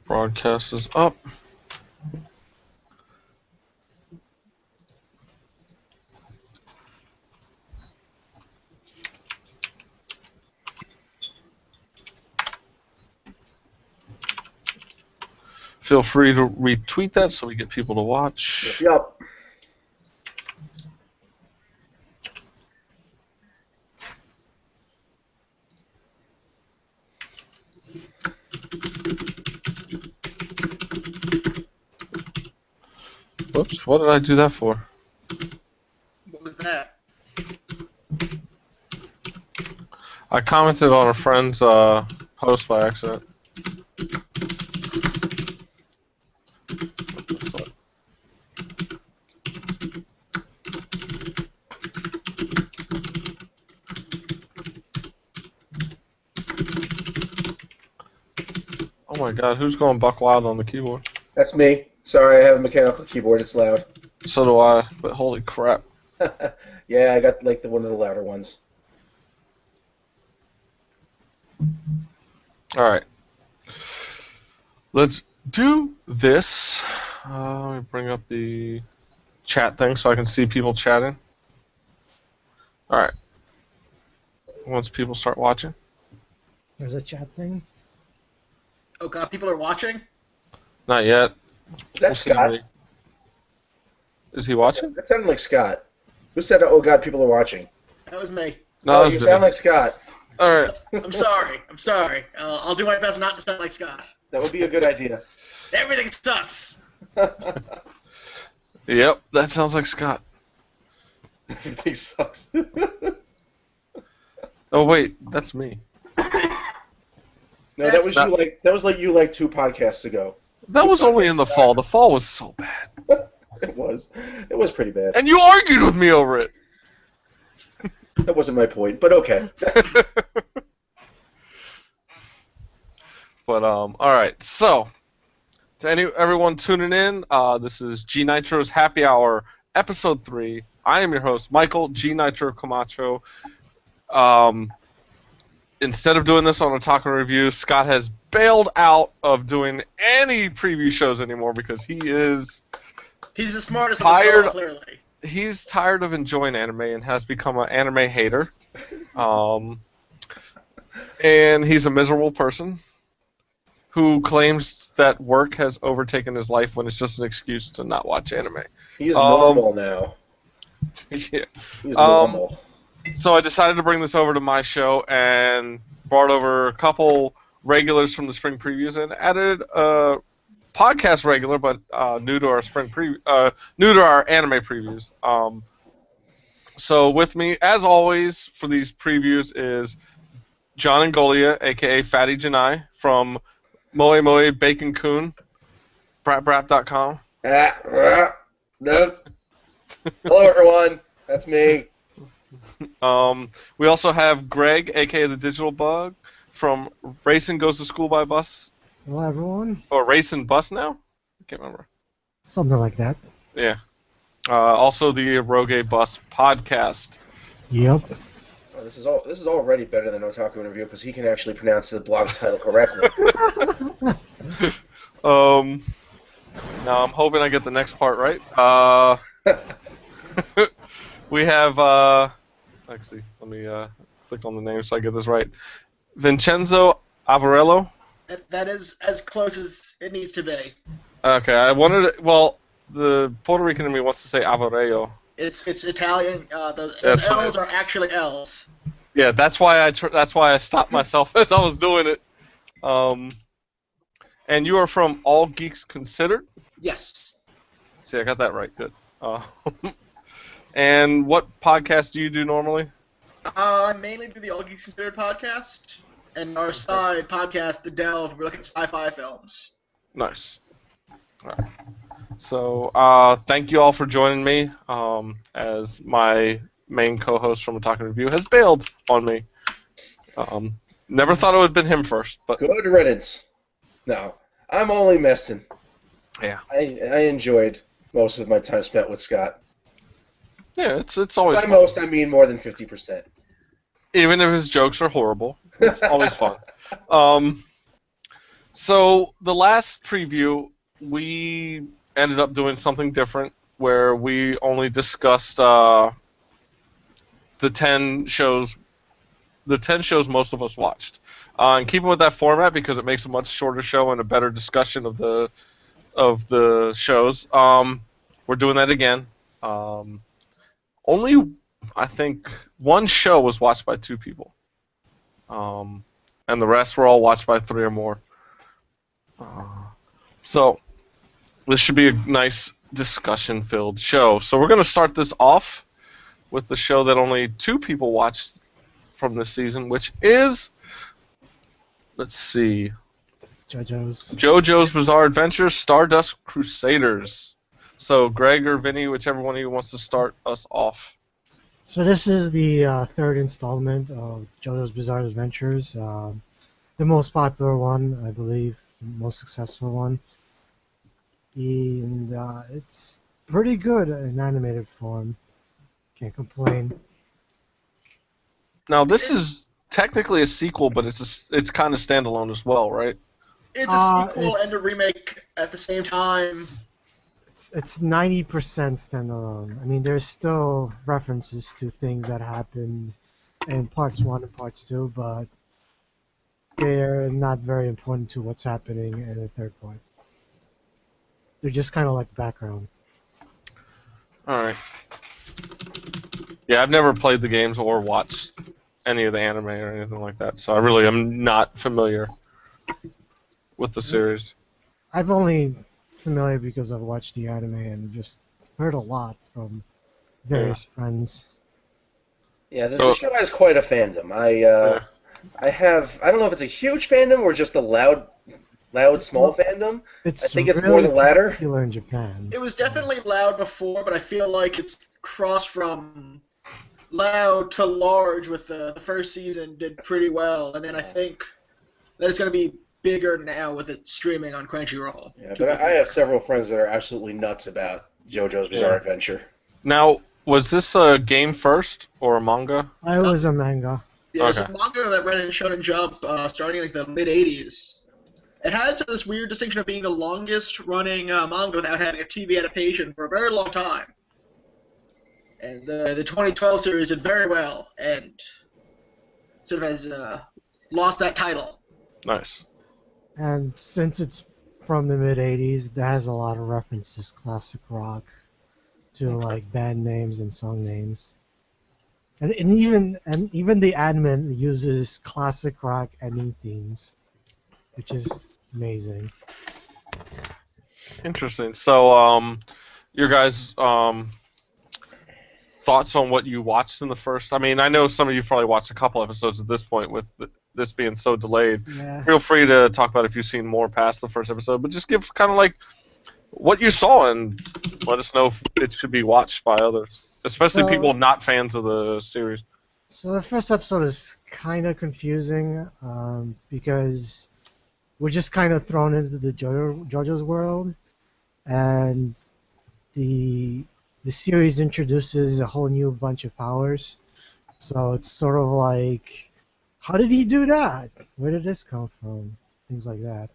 Broadcast is up. Feel free to retweet that so we get people to watch. Yep. Whoops, what did I do that for? What was that? I commented on a friend's post by accident. Oh my god, who's going buck wild on the keyboard? That's me. Sorry, I have a mechanical keyboard. It's loud. So do I, but holy crap. Yeah, I got like one of the louder ones. Alright. Let's do this. Let me bring up the chat thing so I can see people chatting. Alright. Once people start watching. There's a chat thing. Oh god, people are watching? Not yet. Is that Scott? Is he watching? That sounded like Scott. Who said, "Oh God, people are watching"? That was me. No, Oh, you sound like Scott. Alright. I'm sorry. I'm sorry. I'll do my best not to sound like Scott. That would be a good idea. Everything sucks. Yep, that sounds like Scott. Everything sucks. Oh wait, that's me. No, that was you. That was like you like 2 podcasts ago. That was only in the fall. The fall was so bad. It was. It was pretty bad. And you argued with me over it. That wasn't my point, but okay. But all right. So, to everyone tuning in, this is G-Nitro's Happy Hour, episode 3. I am your host, Michael G-Nitro Camacho. Instead of doing this on Otaku Review, Scott has bailed out of doing any preview shows anymore because he is He's the smartest tired. of the two, clearly. He's tired of enjoying anime and has become an anime hater. And he's a miserable person who claims that work has overtaken his life when it's just an excuse to not watch anime. He's normal now. Yeah. He's normal. So I decided to bring this over to my show and brought over a couple regulars from the spring previews and added a podcast regular, but new to our new to our anime previews. So with me, as always, for these previews is Jon Ingoglia, aka Fatty Janai, from Moe Moe Bacon-Kun, bratbrap.com. Nope. Hello, everyone. That's me. We also have Greg, aka the Digital Bug, from Reisen Goes to School by Bus. Hello, everyone. Or Reisen Bus now? I can't remember. Something like that. Yeah. Also the Eroge Bus podcast. Yep. Oh, this is already better than Otaku Interview because he can actually pronounce the blog title correctly. Now I'm hoping I get the next part right. We have, actually, let me click on the name so I get this right. Vincenzo Avarello. That is as close as it needs to be. Okay, I wanted to, well, the Puerto Rican in me wants to say Avarello. It's Italian. Those That's L's fine. are actually L's. Yeah, that's why I stopped myself as I was doing it. And you are from All Geeks Considered? Yes. See, I got that right. Good. And what podcast do you do normally? I mainly do the All Geeks Considered podcast, and our side podcast, The Delve, we look at sci-fi films. Nice. All right. So, thank you all for joining me, as my main co-host from Otaku Review has bailed on me. Never thought it would have been him first, but Good riddance. No, I'm only messing. yeah. I enjoyed most of my time spent with Scott. Yeah, it's always By fun. most, I mean more than 50%. Even if his jokes are horrible, it's always fun. So the last preview, we ended up doing something different where we only discussed the 10 shows most of us watched. And keeping with that format because it makes a much shorter show and a better discussion of the shows. We're doing that again. Only, I think, one show was watched by 2 people. And the rest were all watched by 3 or more. So this should be a nice discussion-filled show. So we're going to start this off with the show that only 2 people watched from this season, which is, let's see, JoJo's Bizarre Adventure Stardust Crusaders. So Greg or Vinny, whichever one of you wants to start us off. So this is the third installment of JoJo's Bizarre Adventures. The most popular one, I believe, the most successful one. And it's pretty good in animated form. Can't complain. Now this is technically a sequel, but it's kind of standalone as well, right? It's a sequel and a remake at the same time. It's 90% standalone. I mean, there's still references to things that happened in parts 1 and parts 2, but they're not very important to what's happening in the third part. They're just kind of like background. All right. Yeah, I've never played the games or watched any of the anime or anything like that, so I really am not familiar with the series. I've only familiar because I've watched the anime and just heard a lot from various friends. Yeah, the show has quite a fandom. I don't know if it's a huge fandom or just a loud small fandom. I think it's more the latter. Popular in Japan. It was definitely loud before, but I feel like it's crossed from loud to large with the first season did pretty well, and then I think that it's going to be bigger now with it streaming on Crunchyroll. Yeah, but I have several friends that are absolutely nuts about JoJo's Bizarre Adventure. Now, was this a game first or a manga? It was a manga. Yeah, it's a manga that ran in Shonen Jump starting in like the mid-'80s. It had this weird distinction of being the longest-running manga without having a TV adaptation for a very long time. And the 2012 series did very well, and sort of has lost that title. Nice. And since it's from the mid-'80s, that has a lot of references, classic rock, to like band names and song names. And even the anime uses classic rock ending themes, which is amazing. Interesting. So, your guys' thoughts on what you watched in the first? I mean, I know some of you probably watched a couple episodes at this point with this being so delayed. Yeah. Feel free to talk about if you've seen more past the first episode, but just give kind of like what you saw and let us know if it should be watched by others, especially people not fans of the series. So the first episode is kind of confusing because we're just kind of thrown into the JoJo's world, and the series introduces a whole new bunch of powers. So it's sort of like, how did he do that? Where did this come from? Things like that.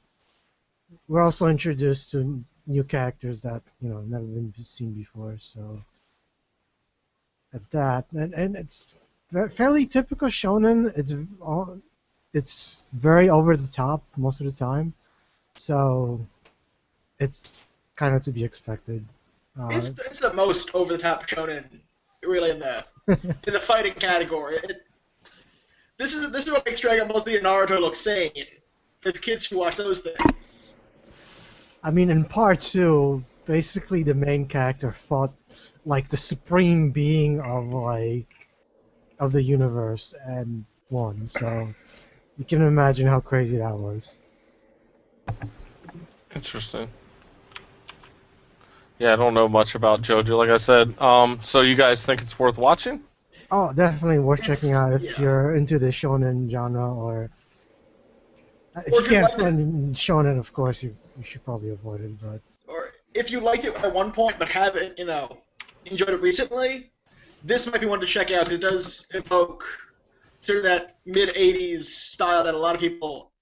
We're also introduced to new characters that never been seen before. So that's that, and it's fairly typical shonen. It's very over the top most of the time, so it's kind of to be expected. It's the most over the top shonen, really, in the fighting category. This is what makes Dragon Ball Z and Naruto look sane for the kids who watch those things. I mean, in part 2, basically the main character fought like the supreme being of the universe and won. So you can imagine how crazy that was. Interesting. Yeah, I don't know much about JoJo, like I said. So you guys think it's worth watching? Oh, definitely worth checking out if you're into the shonen genre, or if you can't find shonen, of course, you should probably avoid it. But or if you liked it at one point but haven't, enjoyed it recently, this might be one to check out. It does evoke sort of that mid-'80s style that a lot of people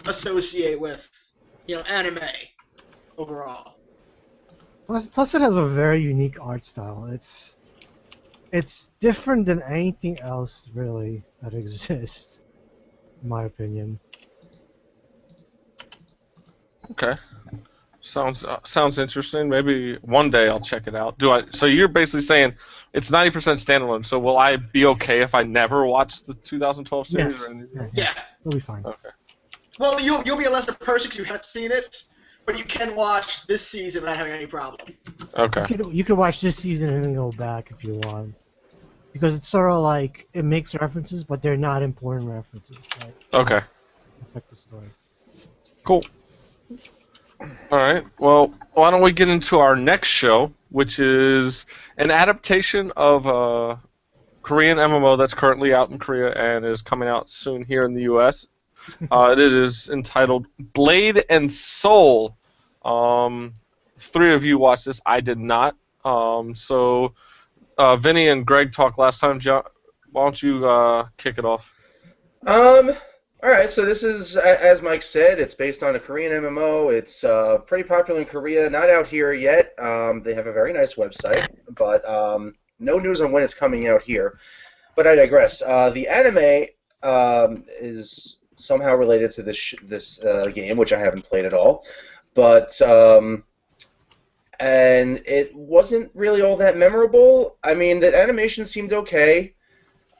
associate with anime overall. Plus, it has a very unique art style. It's different than anything else really that exists, in my opinion. Okay. Sounds interesting. Maybe one day I'll check it out. So you're basically saying it's 90% standalone. So will I be okay if I never watch the 2012 series? Yes. Or anything? Yeah. It'll be fine. Okay. Well, you'll be a lesser person because you haven't seen it, but you can watch this season without having any problem. Okay. You could watch this season and then go back if you want, because it's sort of like it makes references, but they're not important references. Okay. Affect the story. Cool. All right. Well, why don't we get into our next show, which is an adaptation of a Korean MMO that's currently out in Korea and is coming out soon here in the U.S. It is entitled Blade and Soul. 3 of you watched this. I did not. So Vinny and Greg talked last time. John, why don't you kick it off? All right, so this is, as Mike said, it's based on a Korean MMO. It's pretty popular in Korea, not out here yet. They have a very nice website, but no news on when it's coming out here. But I digress. The anime is somehow related to this game, which I haven't played at all. But and it wasn't really all that memorable. I mean, the animation seemed okay,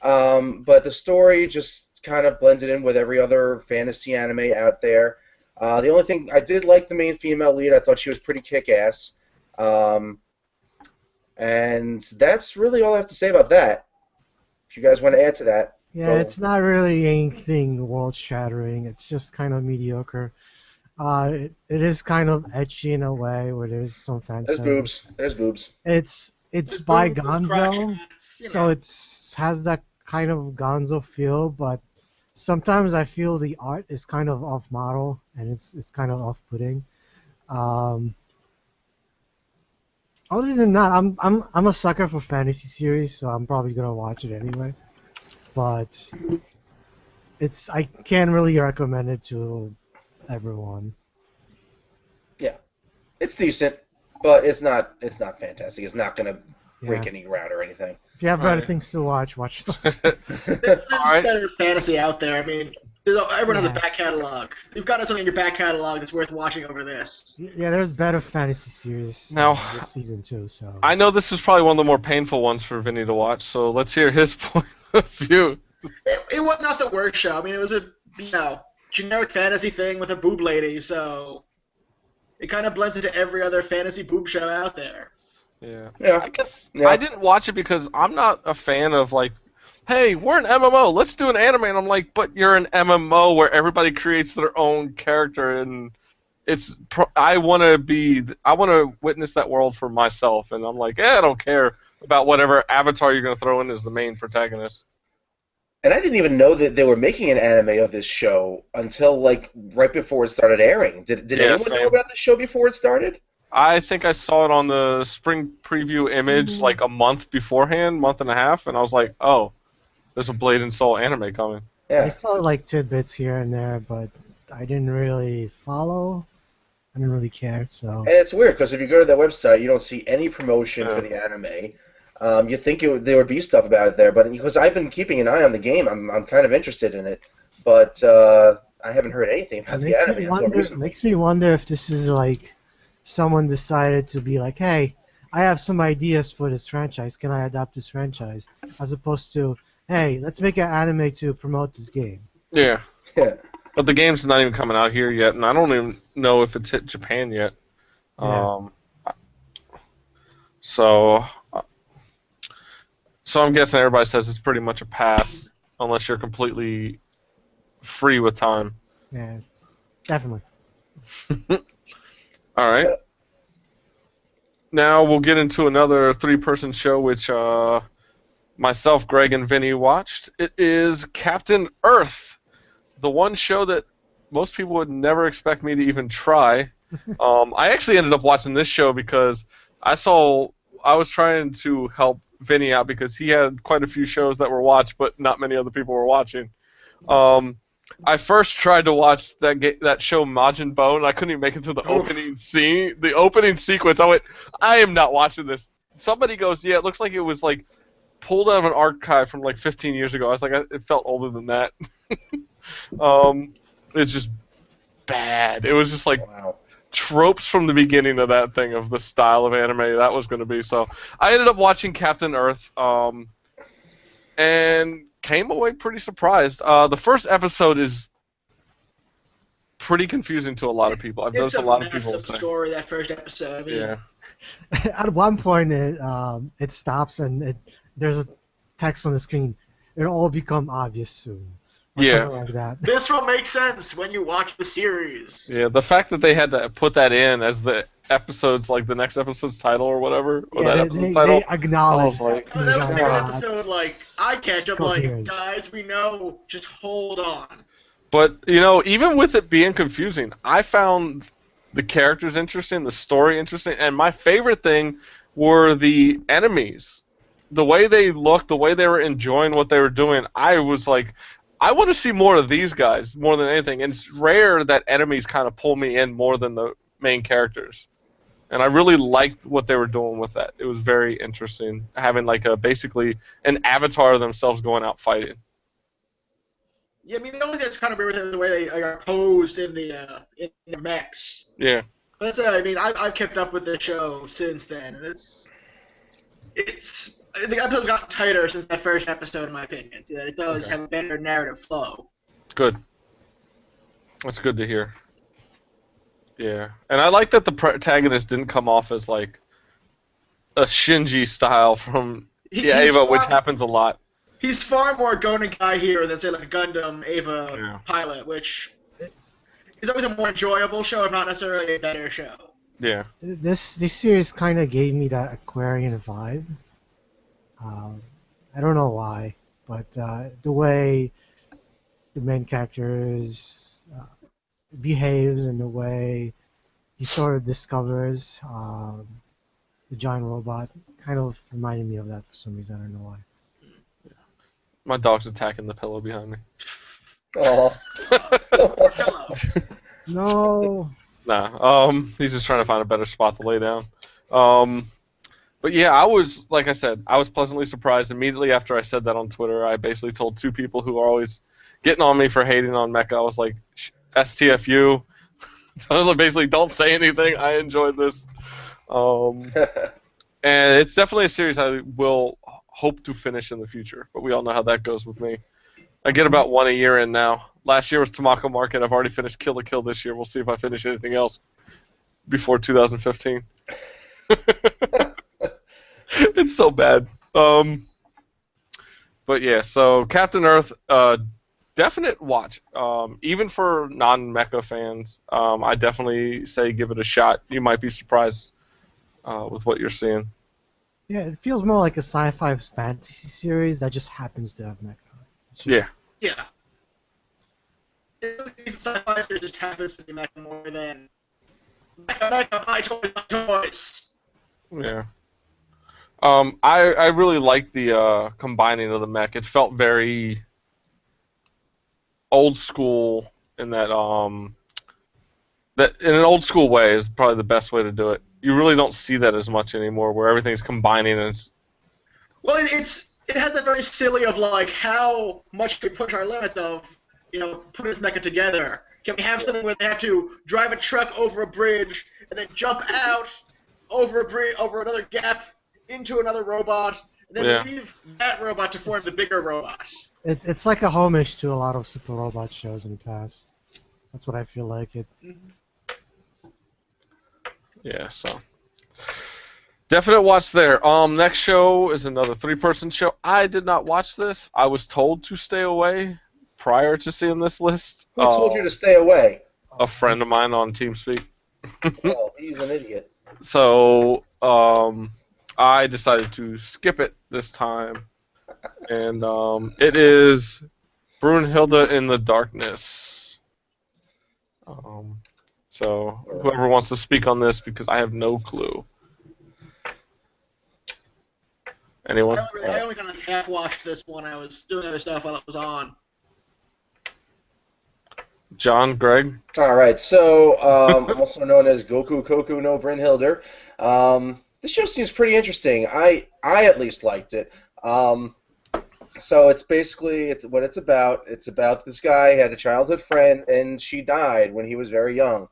but the story just kind of blended in with every other fantasy anime out there. The only thing, I did like the main female lead. I thought she was pretty kick-ass. And that's really all I have to say about that. If you guys want to add to that. Yeah, it's not really anything world-shattering. It's just kind of mediocre. It is kind of edgy in a way where there's some fan service. There's boobs. It's by Gonzo, so it's has that kind of Gonzo feel, but sometimes I feel the art is kind of off model and it's kind of off-putting. Other than that, I'm a sucker for fantasy series, so I'm probably gonna watch it anyway. But I can't really recommend it to everyone. Yeah, it's decent, but it's not fantastic. It's not gonna break any ground or anything. If you have better things to watch those. There's better fantasy out there. I mean, everyone has a back catalog. You've got something in your back catalog that's worth watching over this. Yeah, there's better fantasy series now, this season too. So I know this is probably one of the more painful ones for Vinny to watch. So let's hear his point of view. It was not the worst show. I mean, it was a generic fantasy thing with a boob lady. So it kind of blends into every other fantasy boob show out there. Yeah. I guess I didn't watch it because I'm not a fan of like, hey, we're an MMO, let's do an anime, and I'm like, but you're an MMO where everybody creates their own character, and I want to witness that world for myself, and I'm like, I don't care about whatever avatar you're gonna throw in as the main protagonist. And I didn't even know that they were making an anime of this show until like right before it started airing. Did anyone know about the show before it started? I think I saw it on the spring preview image like a month beforehand, month and a half, and I was like, oh, there's a Blade and Soul anime coming. Yeah. I saw like tidbits here and there, but I didn't really follow. I didn't really care. So. And it's weird because if you go to their website, you don't see any promotion for the anime. You think there would be stuff about it there, but because I've been keeping an eye on the game, I'm kind of interested in it, but I haven't heard anything about the anime until recently. Makes me wonder if this is like someone decided to be like, hey, I have some ideas for this franchise. Can I adapt this franchise? As opposed to, hey, let's make an anime to promote this game. Yeah. But the game's not even coming out here yet, and I don't even know if it's hit Japan yet. Yeah. So I'm guessing everybody says it's pretty much a pass, unless you're completely free with time. Yeah, definitely. All right. Now we'll get into another 3-person show, which myself, Greg, and Vinny watched. It is Captain Earth, the one show that most people would never expect me to even try. I actually ended up watching this show because I was trying to help Vinny out because he had quite a few shows that were watched, but not many other people were watching. I first tried to watch that show Majin Buu, and I couldn't even make it to the opening scene, the opening sequence. I went, I am not watching this. Somebody goes, yeah, it looks like it was like pulled out of an archive from like 15 years ago. I was like, it felt older than that. It's just bad. It was just like tropes from the beginning of that thing of the style of anime that was going to be. So I ended up watching Captain Earth, and came away pretty surprised. The first episode is pretty confusing to a lot of people. I've noticed a lot of people massive story, that first episode. I mean, yeah. At one point, it stops and there's a text on the screen. It'll all become obvious soon. Or something like that. This will make sense when you watch the series. Yeah, the fact that they had to put that in as the episode's, like, the next episode's title or whatever, or that episode's title. They acknowledge like, that was the episode, like, I catch up, like, guys, we know, just hold on. But, you know, even with it being confusing, I found the characters interesting, the story interesting, and my favorite thing were the enemies. The way they looked, the way they were enjoying what they were doing, I was like, I want to see more of these guys more than anything. And it's rare that enemies kind of pull me in more than the main characters. And I really liked what they were doing with that. It was very interesting, having like basically an avatar of themselves going out fighting. Yeah, I mean, the only thing that's kind of weird with it is the way they are posed in the mechs. Yeah. But I mean, I've kept up with the show since then, and it's the episode's gotten tighter since that first episode, in my opinion. It does have a better narrative flow. Good. That's good to hear. Yeah. And I like that the protagonist didn't come off as, like, a Shinji style from Eva, which happens a lot. He's far more Gonen Kai here than, say, like a Gundam Eva pilot, which is always a more enjoyable show, if not necessarily a better show. Yeah. This series kind of gave me that Aquarian vibe. I don't know why, but the way the main character behaves and the way he sort of discovers the giant robot kind of reminded me of that for some reason. I don't know why. My dog's attacking the pillow behind me. Oh. No. Nah. He's just trying to find a better spot to lay down. But yeah, I was, like I said, I was pleasantly surprised. Immediately after I said that on Twitter, I basically told two people who are always getting on me for hating on Mecha. I was like, STFU. So basically, don't say anything. I enjoyed this. And it's definitely a series I will hope to finish in the future. But we all know how that goes with me. I get about one a year in now. Last year was Tamako Market. I've already finished Kill la Kill this year. We'll see if I finish anything else before 2015. It's so bad. But yeah, so Captain Earth, definite watch. Even for non-mecha fans, I definitely say give it a shot. You might be surprised with what you're seeing. Yeah, it feels more like a sci-fi fantasy series that just happens to have mecha. Yeah. Yeah. It's sci-fi series just happens to be mecha more than mecha, my choice. Yeah. I really liked the combining of the mech. It felt very old school in that that in an old school way is probably the best way to do it. You really don't see that as much anymore, where everything's combining and it's. Well, it has that very silly of like how much can we push our limits of, put this mecha together. Can we have something where they have to drive a truck over a bridge and then jump out over a bridge, over another gap into another robot, and then leave that robot to form the bigger robot? It's like a homage to a lot of Super Robot shows in the past. That's what I feel like it. Yeah, so definite watch there. Next show is another 3-person show. I did not watch this. I was told to stay away prior to seeing this list. Who told you to stay away? A friend of mine on TeamSpeak. Oh, he's an idiot. So I decided to skip it this time, and it is Brunhilde in the Darkness. So whoever wants to speak on this, because I have no clue. Anyone? I only kind of half-watched this when I was doing other stuff while it was on. John, Greg. All right, so also known as Goku Koku no Brynhilder. This show seems pretty interesting. I at least liked it. So it's basically what it's about. It's about this guy had a childhood friend, and she died when he was very young.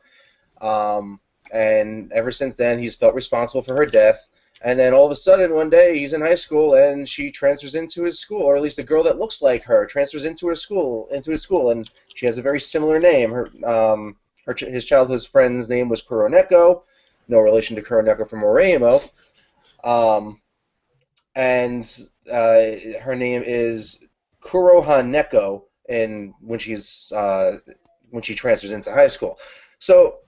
And ever since then, he's felt responsible for her death. And then all of a sudden, one day, he's in high school, and she transfers into his school, or at least a girl that looks like her transfers into his school, and she has a very similar name. His childhood friend's name was Kuroneko, no relation to Kuroneko from Oreimo. And her name is Kurohaneko, and when she transfers into high school. So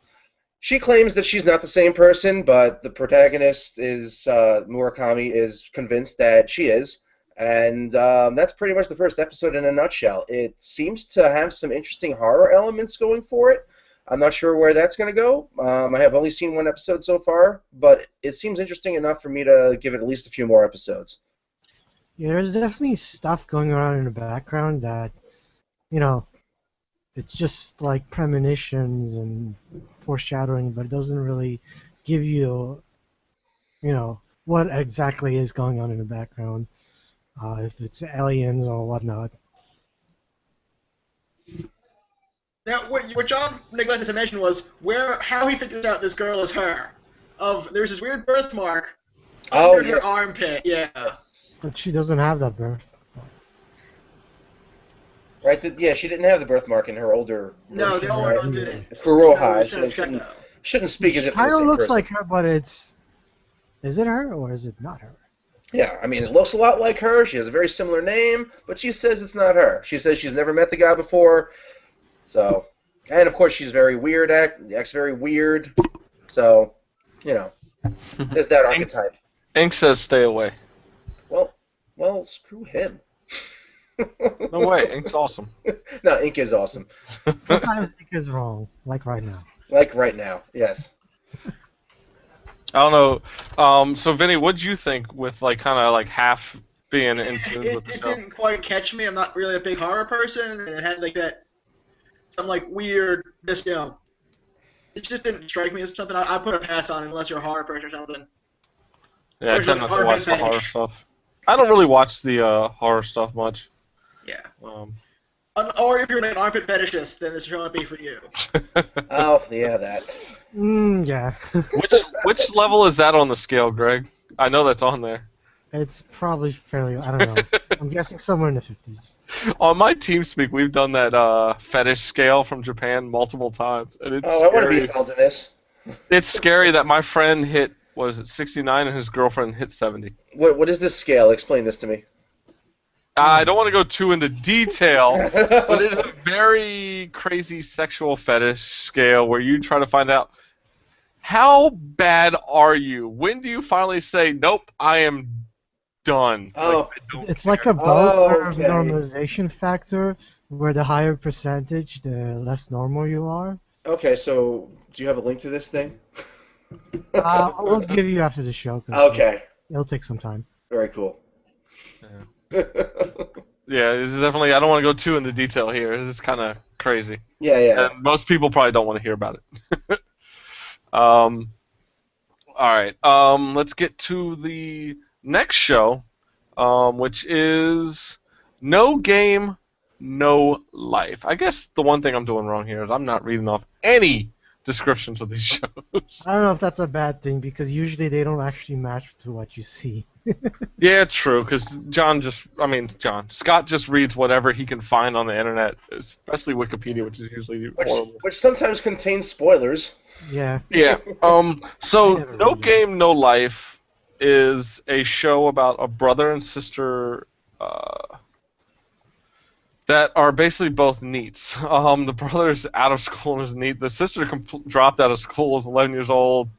she claims that she's not the same person, but the protagonist is Murakami is convinced that she is, and that's pretty much the first episode in a nutshell. It seems to have some interesting horror elements going for it. I'm not sure where that's going to go. I have only seen one episode so far, but it seems interesting enough for me to give it at least a few more episodes. Yeah, there's definitely stuff going around in the background that, you know, it's just like premonitions and foreshadowing, but it doesn't really give you, you know, what exactly is going on in the background, if it's aliens or whatnot. Now, what John neglected to mention was how he figures out this girl is her. There's this weird birthmark under her armpit. Yeah. But she doesn't have that birth. Right? She didn't have the birthmark in her older. No, the older one didn't. Kuroha. Shouldn't speak as if. Kind of looks like her, but is it her or is it not her? Yeah, I mean, it looks a lot like her. She has a very similar name, but she says it's not her. She says she's never met the guy before. So, and of course she's very weird, acts very weird. So, you know, there's that archetype. Ink says stay away. Well, screw him. No way, Ink's awesome. No, Ink is awesome. Sometimes Ink is wrong, like right now. Like right now, yes. I don't know. So, Vinny, what'd you think with kind of half being in tune with the show? It didn't quite catch me. I'm not really a big horror person, and it had some weird, it just didn't strike me as something I put a pass on unless you're a horror person or something. Yeah, I tend not to watch the horror stuff. I don't really watch the horror stuff much. Yeah. Or if you're an armpit fetishist, then this show might be for you. Oh, yeah, that. Yeah. Which level is that on the scale, Greg? I know that's on there. It's probably fairly, I don't know. I'm guessing somewhere in the 50s. On my TeamSpeak, we've done that fetish scale from Japan multiple times, and it's scary. I want to be involved in this. It's scary that my friend hit, 69, and his girlfriend hit 70. What is this scale? Explain this to me. I don't want to go too into detail, but it is a very crazy sexual fetish scale where you try to find out how bad are you? When do you finally say, nope, I am done? Oh. It's like a bell curve normalization factor where the higher percentage, the less normal you are. Okay, so do you have a link to this thing? We'll give you after the show. Okay. It'll take some time. Very cool. Yeah, it's definitely. I don't want to go too into detail here. This is kind of crazy. Yeah. And most people probably don't want to hear about it. All right. Let's get to the next show, which is No Game, No Life. I guess the one thing I'm doing wrong here is I'm not reading off any descriptions of these shows. I don't know if that's a bad thing because usually they don't actually match to what you see. Yeah, true, because Scott just reads whatever he can find on the internet, especially Wikipedia, which is usually horrible. Which sometimes contains spoilers. Yeah. Yeah. So No Game, No Life is a show about a brother and sister that are basically both NEETs. The brother's out of school and is NEET. The sister dropped out of school, is 11 years old,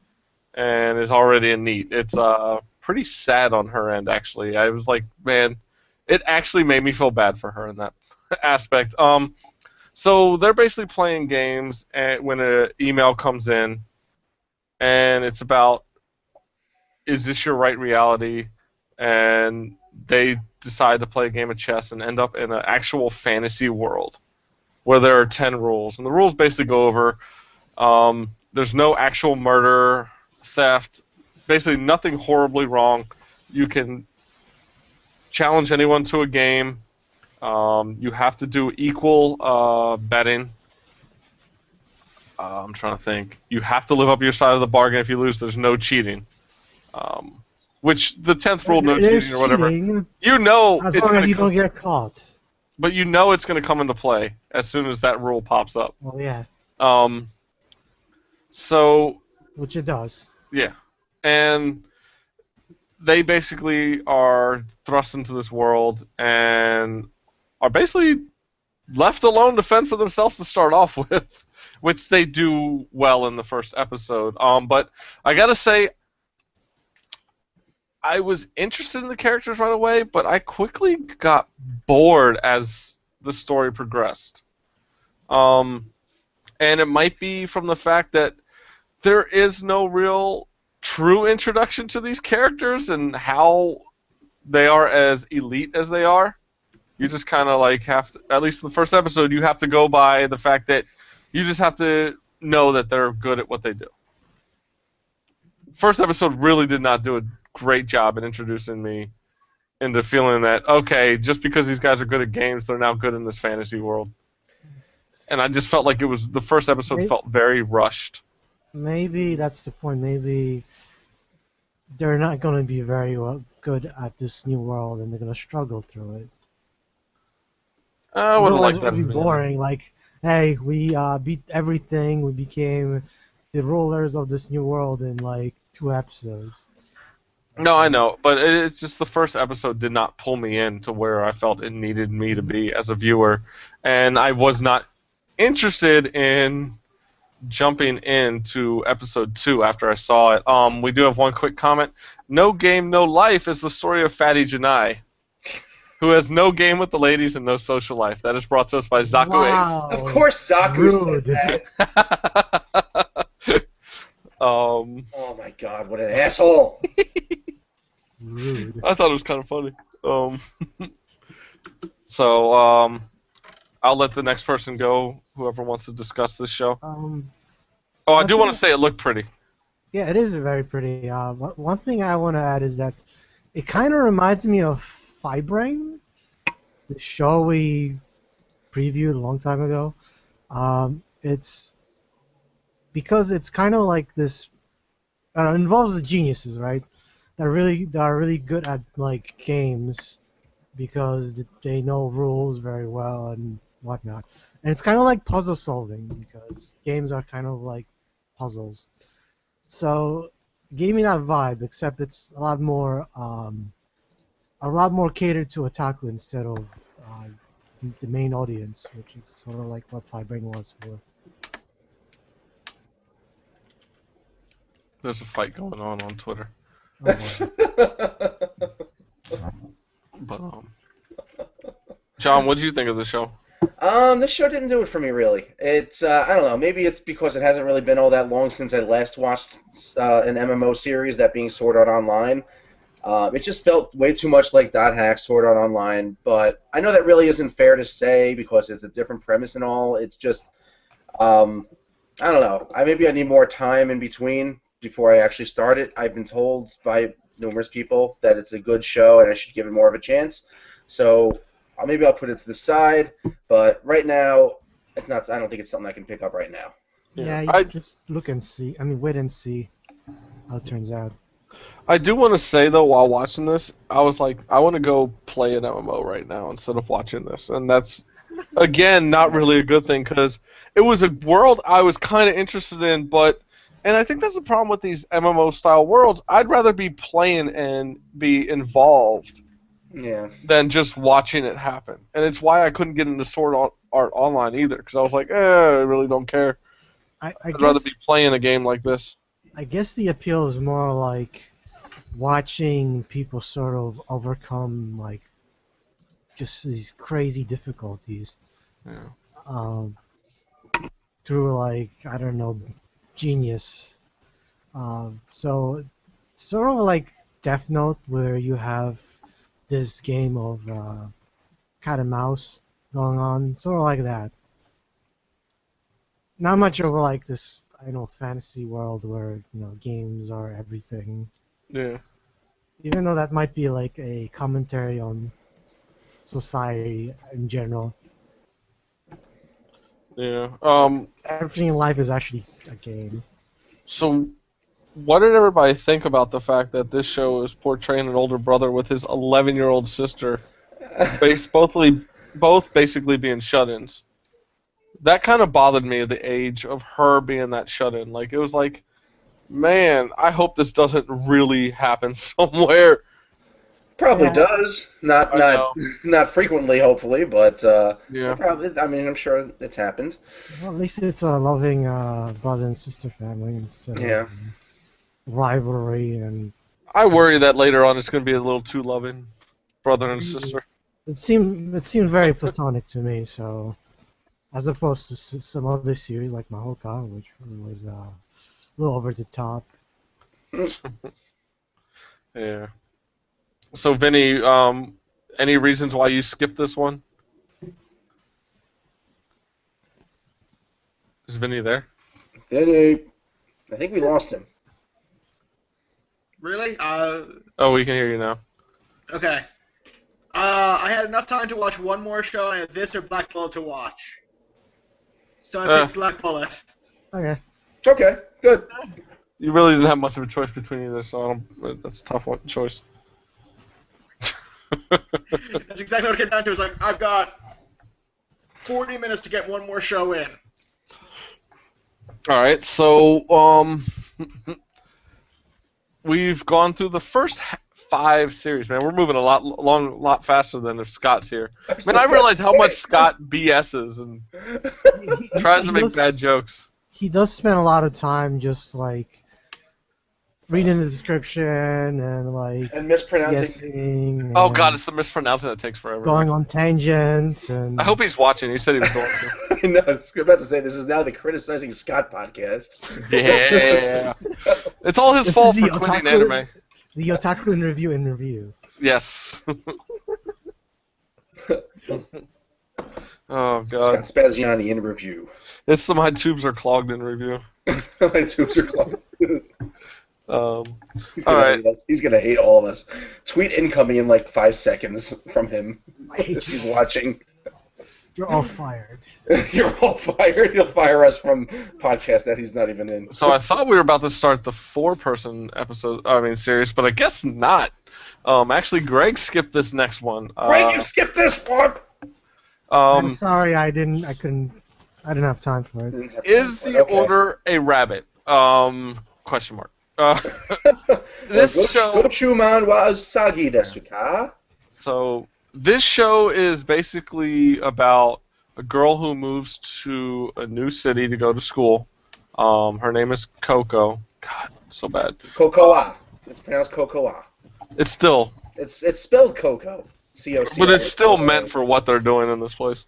and is already a NEET. It's pretty sad on her end, actually. I was like, man, it actually made me feel bad for her in that aspect. So they're basically playing games when an email comes in, and it's about, is this your right reality? And they decide to play a game of chess and end up in an actual fantasy world where there are 10 rules, and the rules basically go over there's no actual murder, theft, basically nothing horribly wrong. You can challenge anyone to a game. You have to do equal betting. I'm trying to think. You have to live up your side of the bargain. If you lose, there's no cheating. Which the 10th rule, no cheating or whatever. You know, as long as you don't get caught. But you know it's going to come into play as soon as that rule pops up. Well, yeah. So. Which it does. Yeah, and they basically are thrust into this world and are basically left alone to fend for themselves to start off with, which they do well in the first episode. But I gotta say, I was interested in the characters right away, but I quickly got bored as the story progressed. And it might be from the fact that there is no real true introduction to these characters and how they are as elite as they are. You just kind of like have to, at least in the first episode, you have to go by the fact that you just have to know that they're good at what they do. First episode really did not do a great job in introducing me into feeling that, okay, just because these guys are good at games, they're now good in this fantasy world. And I just felt like the first episode felt very rushed. Maybe that's the point. Maybe they're not going to be very good at this new world, and they're going to struggle through it. I wouldn't like that. It would be boring. Like, hey, we beat everything. We became the rulers of this new world in like 2 episodes. No, I know, but it's just the first episode did not pull me in to where I felt it needed me to be as a viewer, and I was not interested in jumping into episode 2 after I saw it. We do have one quick comment. No Game, No Life is the story of Fatty Janai, who has no game with the ladies and no social life. That is brought to us by Zaku Wow. Of course Zaku said that. Oh my god, what an asshole. Rude. I thought it was kind of funny. So, I'll let the next person go, whoever wants to discuss this show. I do want to say it looked pretty. Yeah, it is very pretty. One thing I want to add is that it kind of reminds me of Fibrain, the show we previewed a long time ago. It's because it's kind of like this. It involves the geniuses, right? That are really good at like games because they know rules very well and whatnot. And it's kind of like puzzle solving because games are kind of like puzzles. So gave me that vibe, except it's a lot more catered to Otaku instead of the main audience, which is sort of like what Fibrain was for. There's a fight going on Twitter. Oh, But John, what did you think of the show? This show didn't do it for me, really. It's, I don't know, maybe it's because it hasn't really been all that long since I last watched an MMO series, that being Sword Art Online. It just felt way too much like Dot Hack, Sword Art Online, but I know that really isn't fair to say because it's a different premise and all. It's just, I don't know. Maybe I need more time in between before I actually start it. I've been told by numerous people that it's a good show and I should give it more of a chance. So maybe I'll put it to the side, but right now, it's not. I don't think it's something I can pick up right now. Yeah, you just look and see. Wait and see how it turns out. I do want to say, though, while watching this, I was like, I want to go play an MMO right now instead of watching this. And that's, again, not really a good thing because it was a world I was kind of interested in, and I think that's the problem with these MMO-style worlds. I'd rather be playing and be involved than just watching it happen. And it's why I couldn't get into Sword Art Online either, because I was like, I really don't care. I'd rather be playing a game like this. I guess the appeal is more like watching people sort of overcome like just these crazy difficulties through like, I don't know, genius. So it's sort of like Death Note, where you have this game of cat and mouse going on, sort of like that. not much over like this, fantasy world where games are everything. Yeah. Even though that might be like a commentary on society in general. Yeah. Everything in life is actually a game. So, what did everybody think about the fact that this show is portraying an older brother with his 11-year-old sister, both basically being shut-ins? That kind of bothered me at the age of her being that shut-in. Like, it was like, man, I hope this doesn't really happen somewhere. Probably Yeah. does. Not frequently, hopefully, but Yeah. probably. I mean, I'm sure it's happened. Well, at least it's a loving brother and sister family instead Yeah. of rivalry and. I worry that later on it's going to be a little too loving, brother and sister. It seemed very platonic to me. So, as opposed to some other series like Mahoka, which was a little over the top. Yeah. So, Vinny, any reasons why you skipped this one? Is Vinny there? I think we lost him. Really? Oh, we can hear you now. Okay. I had enough time to watch one more show, and I had this or Black Bullet to watch. So I picked Black Bullet. Okay. Okay, good. You really didn't have much of a choice between either, so that's a tough choice. That's exactly what it came down to. It's like, I've got 40 minutes to get one more show in. All right, so we've gone through the first 5 series, man. We're moving a lot faster than if Scott's here. Man, I realize how much Scott BS's and tries to make bad jokes. He does spend a lot of time just like reading the description and mispronouncing. guessing. Oh God, it's the mispronouncing that takes forever. Going on tangents and. I hope he's watching. He said he was going to. I know. I was about to say this is now the Criticizing Scott podcast. Yeah. It's all his fault for quitting anime. The Otaku in Review. Yes. Oh God. Scott Spaziani in review. It's my tubes are clogged in review. My tubes are clogged. All right. He's gonna hate all of us. Tweet incoming in like 5 seconds from him. I hate He's you. watching. You're all fired. You're all fired. He'll fire us from podcasts that he's not even in. So I thought we were about to start the 4-person series, but I guess not. Actually, Greg skipped this next one. Greg, you skipped this one. I'm sorry, I didn't have time for it. Is the order a rabbit? Question mark. This show. Gochuman wa usagi desu ka? So this show is basically about a girl who moves to a new city to go to school. Her name is Coco. God, so bad. Cocoa. It's pronounced Cocoa. It's still. It's spelled Coco. C-O-C-O. But it's still meant for what they're doing in this place.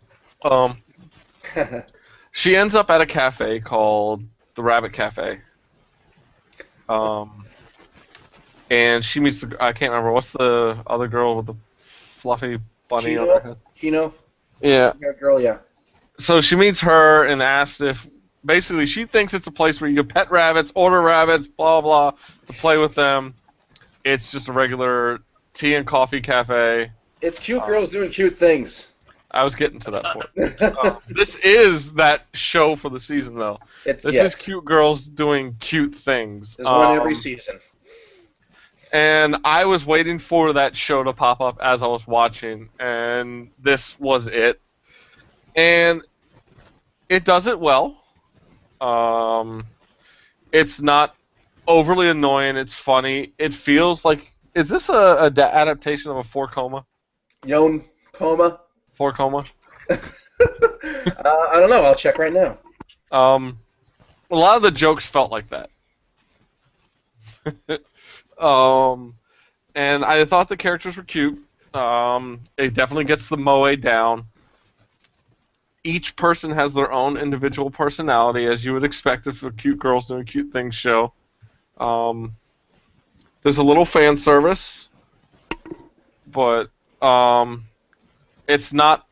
She ends up at a cafe called the Rabbit Cafe. And she meets I can't remember, what's the other girl with the fluffy bunny on her head? Kino? Yeah. Girl, yeah. So she meets her and asks if, basically, she thinks it's a place where you can pet rabbits, order rabbits, blah, blah, to play with them. It's just a regular tea and coffee cafe. It's cute girls doing cute things. I was getting to that point. This is that show for the season, though. This is cute girls doing cute things. There's one every season. And I was waiting for that show to pop up as I was watching, and this was it. And it does it well. It's not overly annoying. It's funny. It feels like... Is this a adaptation of a 4-Coma? Yon Coma? 4-Coma? I don't know. I'll check right now. A lot of the jokes felt like that. And I thought the characters were cute. It definitely gets the moe down. Each person has their own individual personality, as you would expect if a cute girls doing cute things show. There's a little fan service, but it's not.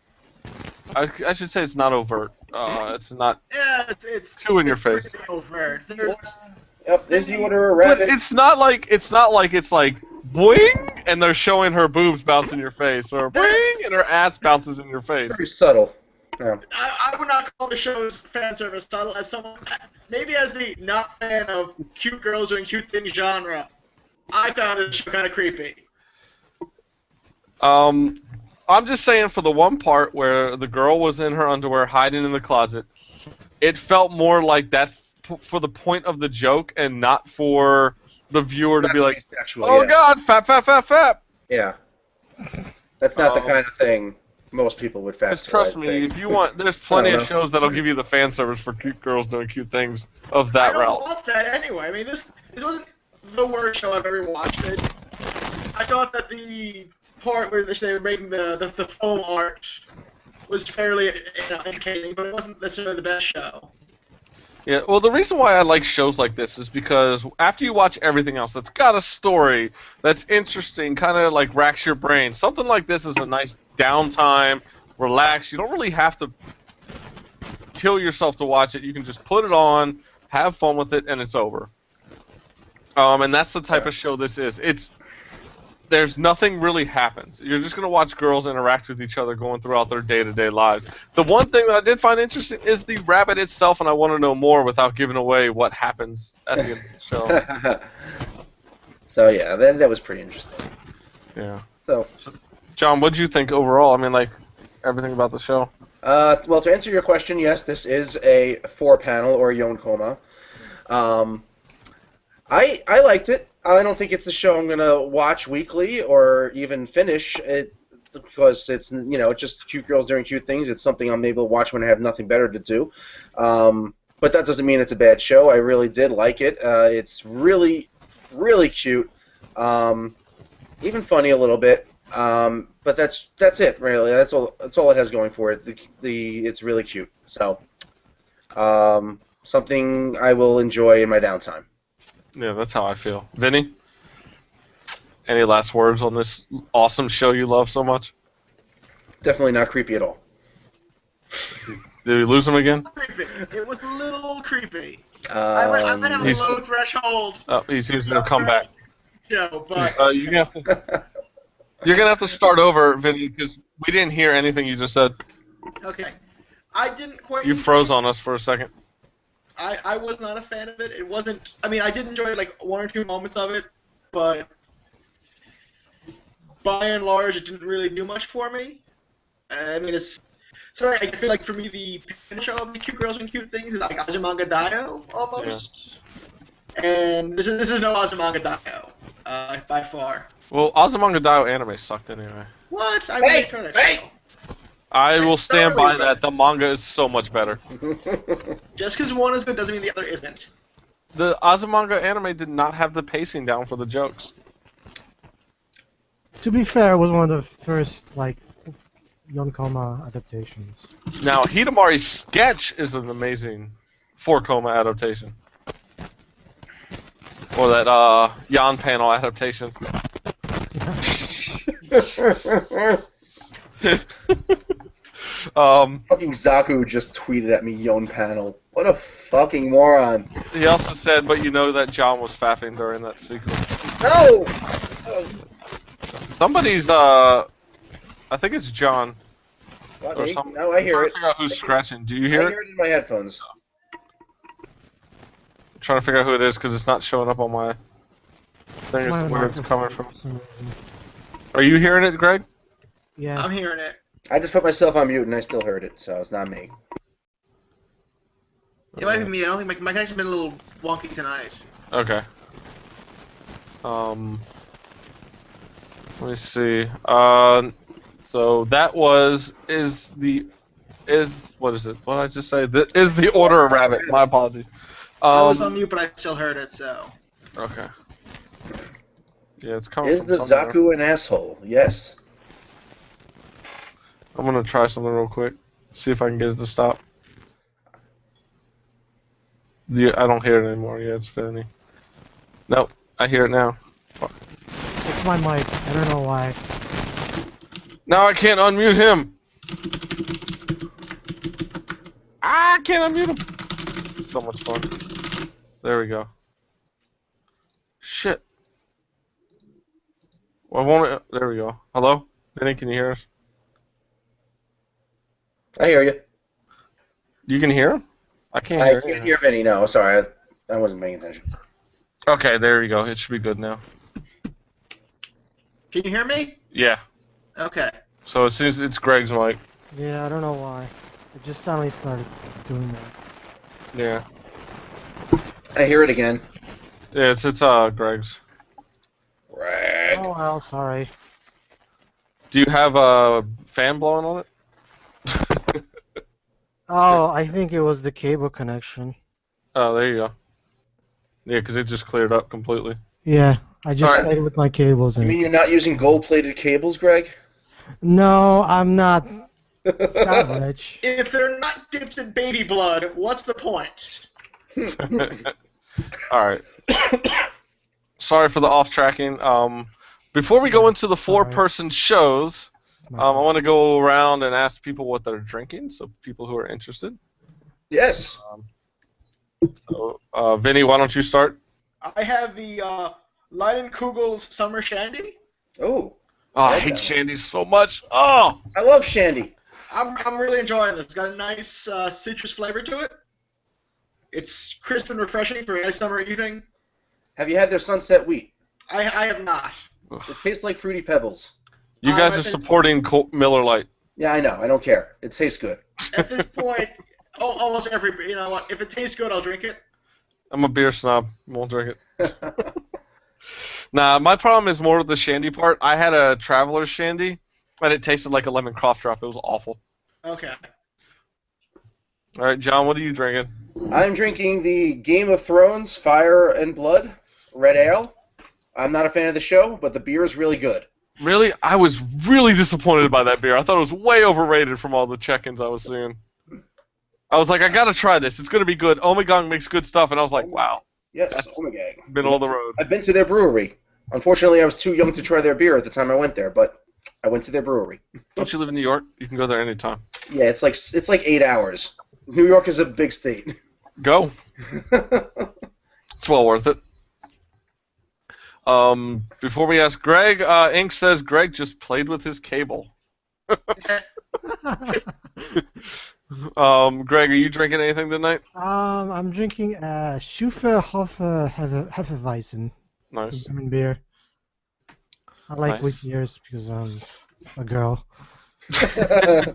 I should say it's not overt. It's not Yeah, it's too in your face. pretty over. There's, Yep, there's the order of But rabbit. it's not like it's like boing and they're showing her boobs bounce in your face, or boing and her ass bounces in your face. Very subtle. Yeah. I would not call the show's fan service subtle as someone, maybe as the not fan of cute girls doing cute things genre. I found this show kind of creepy. I'm just saying for the one part where the girl was in her underwear hiding in the closet, it felt more like that's for the point of the joke and not for the viewer to be like, sexual, oh yeah. God, fap. Yeah. That's not the kind of thing most people would fast. Just trust me, if you want, there's plenty of shows that'll give you the fan service for cute girls doing cute things of that I route. don't want that anyway. I mean, this wasn't the worst show I've ever watched. I thought that the part where they were making the foam art was fairly entertaining, but it wasn't necessarily the best show. Yeah, well, the reason why I like shows like this is because after you watch everything else that's got a story, that's interesting, kind of like racks your brain, something like this is a nice downtime, relax. You don't really have to kill yourself to watch it. You can just put it on, have fun with it, and it's over. And that's the type of show this is. There's nothing really happens. You're just going to watch girls interact with each other going throughout their day-to-day lives. The one thing that I did find interesting is the rabbit itself, and I want to know more without giving away what happens at the end of the show. So, yeah, that was pretty interesting. Yeah. So John, what did you think overall? I mean, like, everything about the show? Well, to answer your question, yes, this is a 4-panel or Yonkoma. I liked it. I don't think it's a show I'm gonna watch weekly or even finish it because it's just cute girls doing cute things. It's something I'm able to watch when I have nothing better to do. But that doesn't mean it's a bad show. I really did like it. It's really, really cute. Even funny a little bit. But that's it really. That's all it has going for it. It's really cute. So something I will enjoy in my downtime. Yeah, that's how I feel. Vinny? Any last words on this awesome show you love so much? Definitely not creepy at all. Did we lose him again? Creepy. It was a little creepy. I might have a low threshold. Oh, he's going to come back. Show, but You're going to have to start over, Vinny, because we didn't hear anything you just said. okay. I didn't quite. You froze on us for a second. I was not a fan of it. It wasn't. I mean, I did enjoy like 1 or 2 moments of it, but by and large, it didn't really do much for me. I mean, it's. So I feel like for me, the show of the cute girls and cute things is like Azumanga Daioh almost. Yeah. And this is no Azumanga Daioh, by far. Well, Azumanga Daioh anime sucked anyway. What? Hey! I will stand by that. The manga is so much better. Just because one is good doesn't mean the other isn't. The Azumanga anime did not have the pacing down for the jokes. To be fair, it was one of the first, Yonkoma adaptations. Now, Hidamari's sketch is an amazing 4-Koma adaptation. Or that Yan panel adaptation. Fucking Zaku just tweeted at me, Yon panel. What a fucking moron. He also said, but you know that John was fapping during that sequence. No! Somebody's, I think it's John. What, Or me? something. No, I hear I'm trying it. to figure out who's scratching. Do you hear I it? hear it in my headphones. I'm trying to figure out who it is because it's not showing up on my thing as to where it's coming from. For some reason. Are you hearing it, Greg? Yeah. I'm hearing it. I just put myself on mute and I still heard it, so it's not me. It might be me. I don't think my connection's been a little wonky tonight. Okay. Let me see. So that what is it? What did I just say? Is the Order of Rabbit. My apologies. I was on mute, but I still heard it, so. Okay. Yeah, it's coming Is from the somewhere. Zaku an asshole? Yes. I'm gonna try something real quick. See if I can get it to stop. I don't hear it anymore. Yeah, it's Vinny. Nope, I hear it now. Fuck. It's my mic. I don't know why. Now I can't unmute him. can't unmute him. This is so much fun. There we go. Shit. Well, won't it? There we go. Hello? Vinny, can you hear us? I hear you. You can hear him? I can't hear I can't hear Vinny, no. Sorry, I wasn't paying attention. Okay, there you go. It should be good now. Can you hear me? Yeah. Okay. So it seems it's Greg's mic. Yeah, I don't know why. It just suddenly started doing that. Yeah. I hear it again. Yeah, it's Greg's. Greg. Oh well, sorry. Do you have a fan blowing on it? Oh, I think it was the cable connection. Oh, there you go. Yeah, because it just cleared up completely. Yeah, I just Alright. played with my cables. You And mean you're not using gold-plated cables, Greg? no, I'm not that rich. If they're not dipped in baby blood, what's the point? All right. Sorry for the off-tracking. Before we go into the four-person shows, It's my I fault. want to go around and ask people what they're drinking, so people who are interested. Yes. So, Vinny, why don't you start? I have the Leidenkugel's Summer Shandy. Oh, Oh, I like hate that. Shandy so much. Oh! I love Shandy. I'm really enjoying this. It's got a nice citrus flavor to it. It's crisp and refreshing for a nice summer evening. Have you had their Sunset Wheat? I have not. It tastes like Fruity Pebbles. You guys I are think- supporting Miller Lite. Yeah, I know. I don't care. It tastes good. At this point, almost every, you know what, if it tastes good, I'll drink it. I'm a beer snob. Won't drink it. Nah, my problem is more with the Shandy part. I had a Traveler's Shandy, and it tasted like a lemon cough drop. It was awful. Okay. All right, John, what are you drinking? I'm drinking the Game of Thrones Fire and Blood Red Ale. I'm not a fan of the show, but the beer is really good. Really? I was really disappointed by that beer. I thought it was way overrated from all the check-ins I was seeing. I was like, I gotta try this. It's gonna be good. Omegang makes good stuff, and I was like, wow, Yes, That's Omegang. been all the road. I've been to their brewery. Unfortunately, I was too young to try their beer at the time I went there, but I went to their brewery. Don't you live in New York? You can go there anytime. Yeah, it's like 8 hours. New York is a big state. Go. It's well worth it. Before we ask Greg, Ink says Greg just played with his cable. Greg, are you drinking anything tonight? I'm drinking Schufer Hefeweizen, the Nice. German beer. I like Nice. wheat beers because I'm a girl. I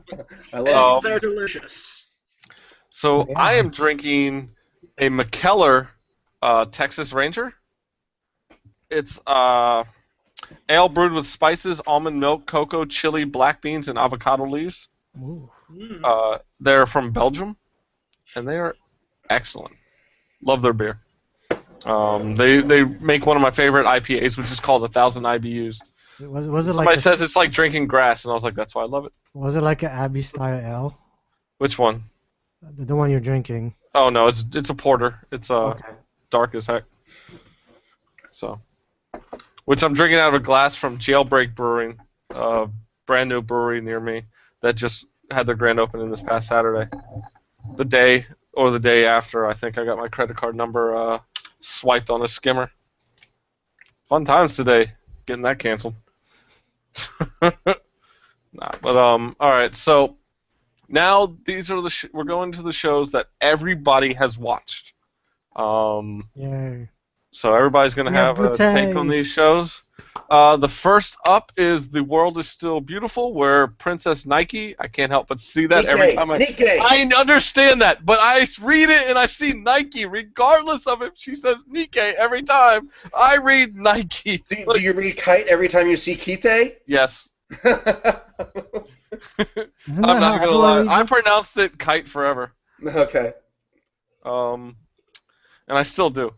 And love they're delicious. So Yeah. I am drinking a McKellar Texas Ranger. It's ale brewed with spices, almond milk, cocoa, chili, black beans, and avocado leaves. Ooh. They're from Belgium, and they are excellent. Love their beer. They make one of my favorite IPAs, which is called 1,000 IBUs. Was it Somebody like says it's like drinking grass, and I was like, that's why I love it. was it like an Abbey style ale? Which one? The one you're drinking. Oh no, it's a porter. It's Okay. dark as heck. So, which I'm drinking out of a glass from Jailbreak Brewing, brand new brewery near me that just had their grand opening this past Saturday. The day after, I think I got my credit card number swiped on a skimmer. Fun times today, getting that canceled. All right. So now these are we're going to the shows that everybody has watched. Yay. So everybody's going to We have have a good take on taste. these shows. The first up is The World is Still Beautiful, where Princess Nike, I can't help but see that every time Nikkei. I understand that, but I read it and I see Nike, regardless of if she says Nikkei every time. I read Nike. Do you read kite every time you see Kite? Yes. Isn't I'm that not how going to lie. everyone I reads pronounced it kite forever. Okay. And I still do.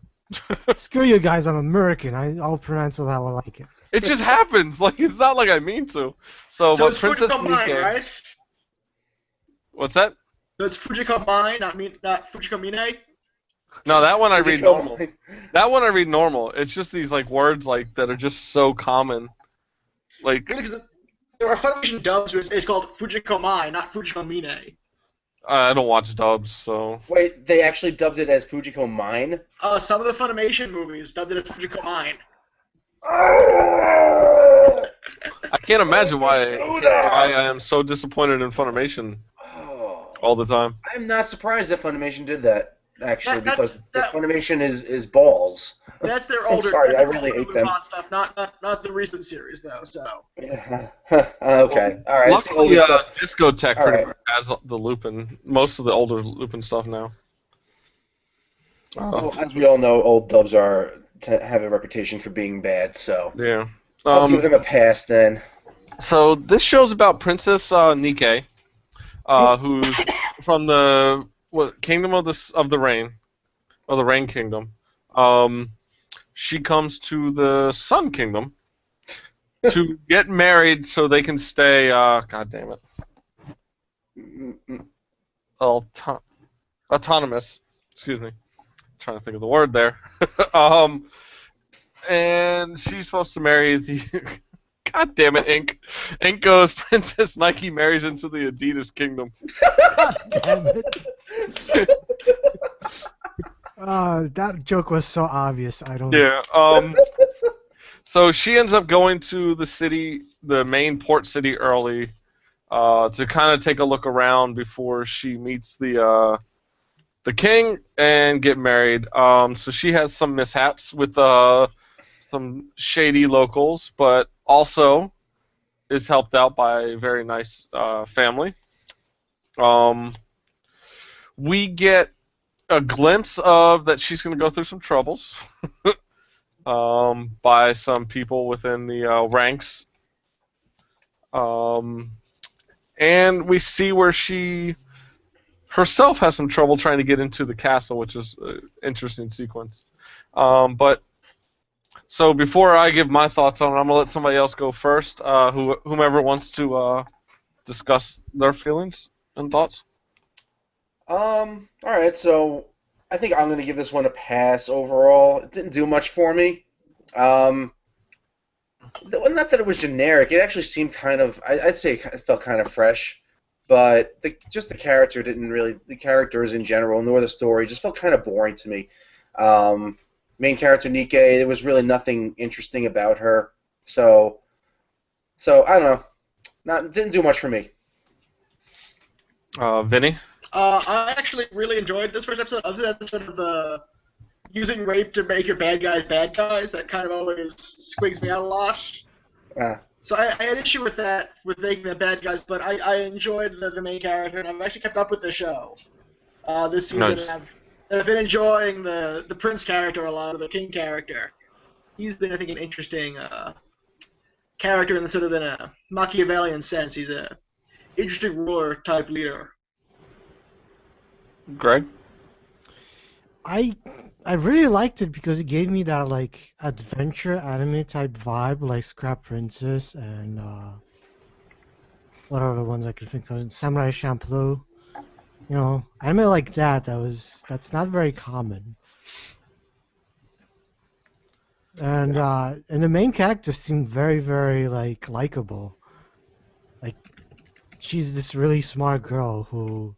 it? Screw you guys, I'm American. I'll pronounce it how I like it. It just happens. Like, it's not like I mean to. So So it's Princess Fujiko Mine, Nikkei. right? What's that? So it's Fujiko Mine, not Fujiko Mine? No, that one I read Fujiko normal. Mine. That one I read normal. It's just these like words like that are just so common. Like, Really, because there are Funimation dubs where it's called Fujiko Mine, not Fujiko Mine. I don't watch dubs, so Wait, they actually dubbed it as Fujiko Mine? Some of the Funimation movies dubbed it as Fujiko Mine. I can't imagine why Do that! I am so disappointed in Funimation Oh. all the time. I'm not surprised that Funimation did that, actually, That's- because Funimation is balls. That's their I'm older. sorry, that's I their really older hate them. Lupin stuff, not the recent series though. So Okay, all right. It's the Luckily, older stuff. Discotek All pretty right. much has the Lupin, most of the older Lupin stuff now. Well, as we all know, old dubs have a reputation for being bad, so Yeah. I'll give them a pass then. So this show's about Princess Nike, who's from the Kingdom of the Rain, or the Rain Kingdom. She comes to the Sun Kingdom to get married so they can stay. God damn it. Autonomous. Excuse me. Trying to think of the word there. And she's supposed to marry the. God damn it, Ink. Ink goes, Princess Nike marries into the Adidas Kingdom. God damn it. That joke was so obvious. I don't. Yeah. So she ends up going to the city, the main port city, early, to kind of take a look around before she meets the king and get married. So she has some mishaps with some shady locals, but also is helped out by a very nice family. We get a glimpse of that she's going to go through some troubles by some people within the ranks. And we see where she herself has some trouble trying to get into the castle, which is an interesting sequence. But so before I give my thoughts on it, I'm going to let somebody else go first, whomever wants to discuss their feelings and thoughts. All right, so I think I'm going to give this one a pass overall. It didn't do much for me. Not that it was generic. It actually seemed kind of, I'd say it felt kind of fresh. But the characters in general, nor the story, just felt kind of boring to me. Main character Nike, there was really nothing interesting about her. So I don't know. Didn't do much for me. Vinny? I actually really enjoyed this first episode. Other than sort of the using rape to make your bad guys, that kind of always squigs me out a lot. So I had issue with that, with making them bad guys, but I enjoyed the main character, and I've actually kept up with the show this season. Nice. And I've been enjoying the Prince character a lot, or the King character. He's been, I think, an interesting character in the sort of in a Machiavellian sense. He's a interesting ruler type leader. Greg? I really liked it because it gave me that like adventure anime type vibe, like Scrap Princess and what are the ones I could think of? Samurai Champloo. You know, anime like that's not very common. And the main character seemed very, very like likable. Like she's this really smart girl who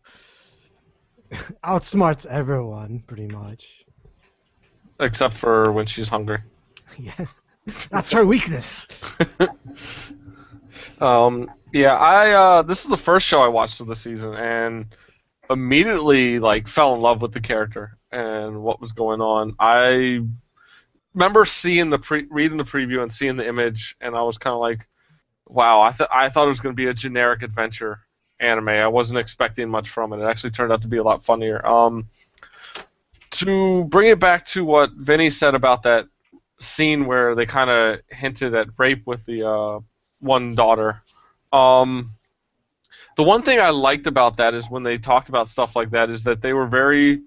outsmarts everyone pretty much. Except for when she's hungry. Yeah, that's her weakness. Yeah, this is the first show I watched of the season, and immediately like fell in love with the character and what was going on. I remember seeing reading the preview and seeing the image, and I was kind of like, wow, I thought it was going to be a generic adventure anime. I wasn't expecting much from it. It actually turned out to be a lot funnier. To bring it back to what Vinny said about that scene where they kind of hinted at rape with the one daughter. The one thing I liked about that is when they talked about stuff like that is that they were very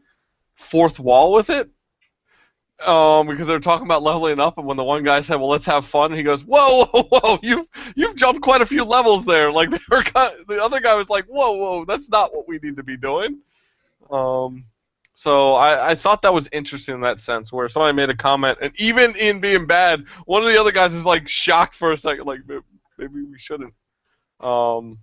fourth wall with it. Because they were talking about leveling up, and when the one guy said, "Well, let's have fun," he goes, "Whoa, whoa, whoa! You've jumped quite a few levels there." Like the other guy was like, "Whoa, whoa! That's not what we need to be doing." So I thought that was interesting in that sense, where somebody made a comment, and even in being bad, one of the other guys is like shocked for a second, like maybe we shouldn't. And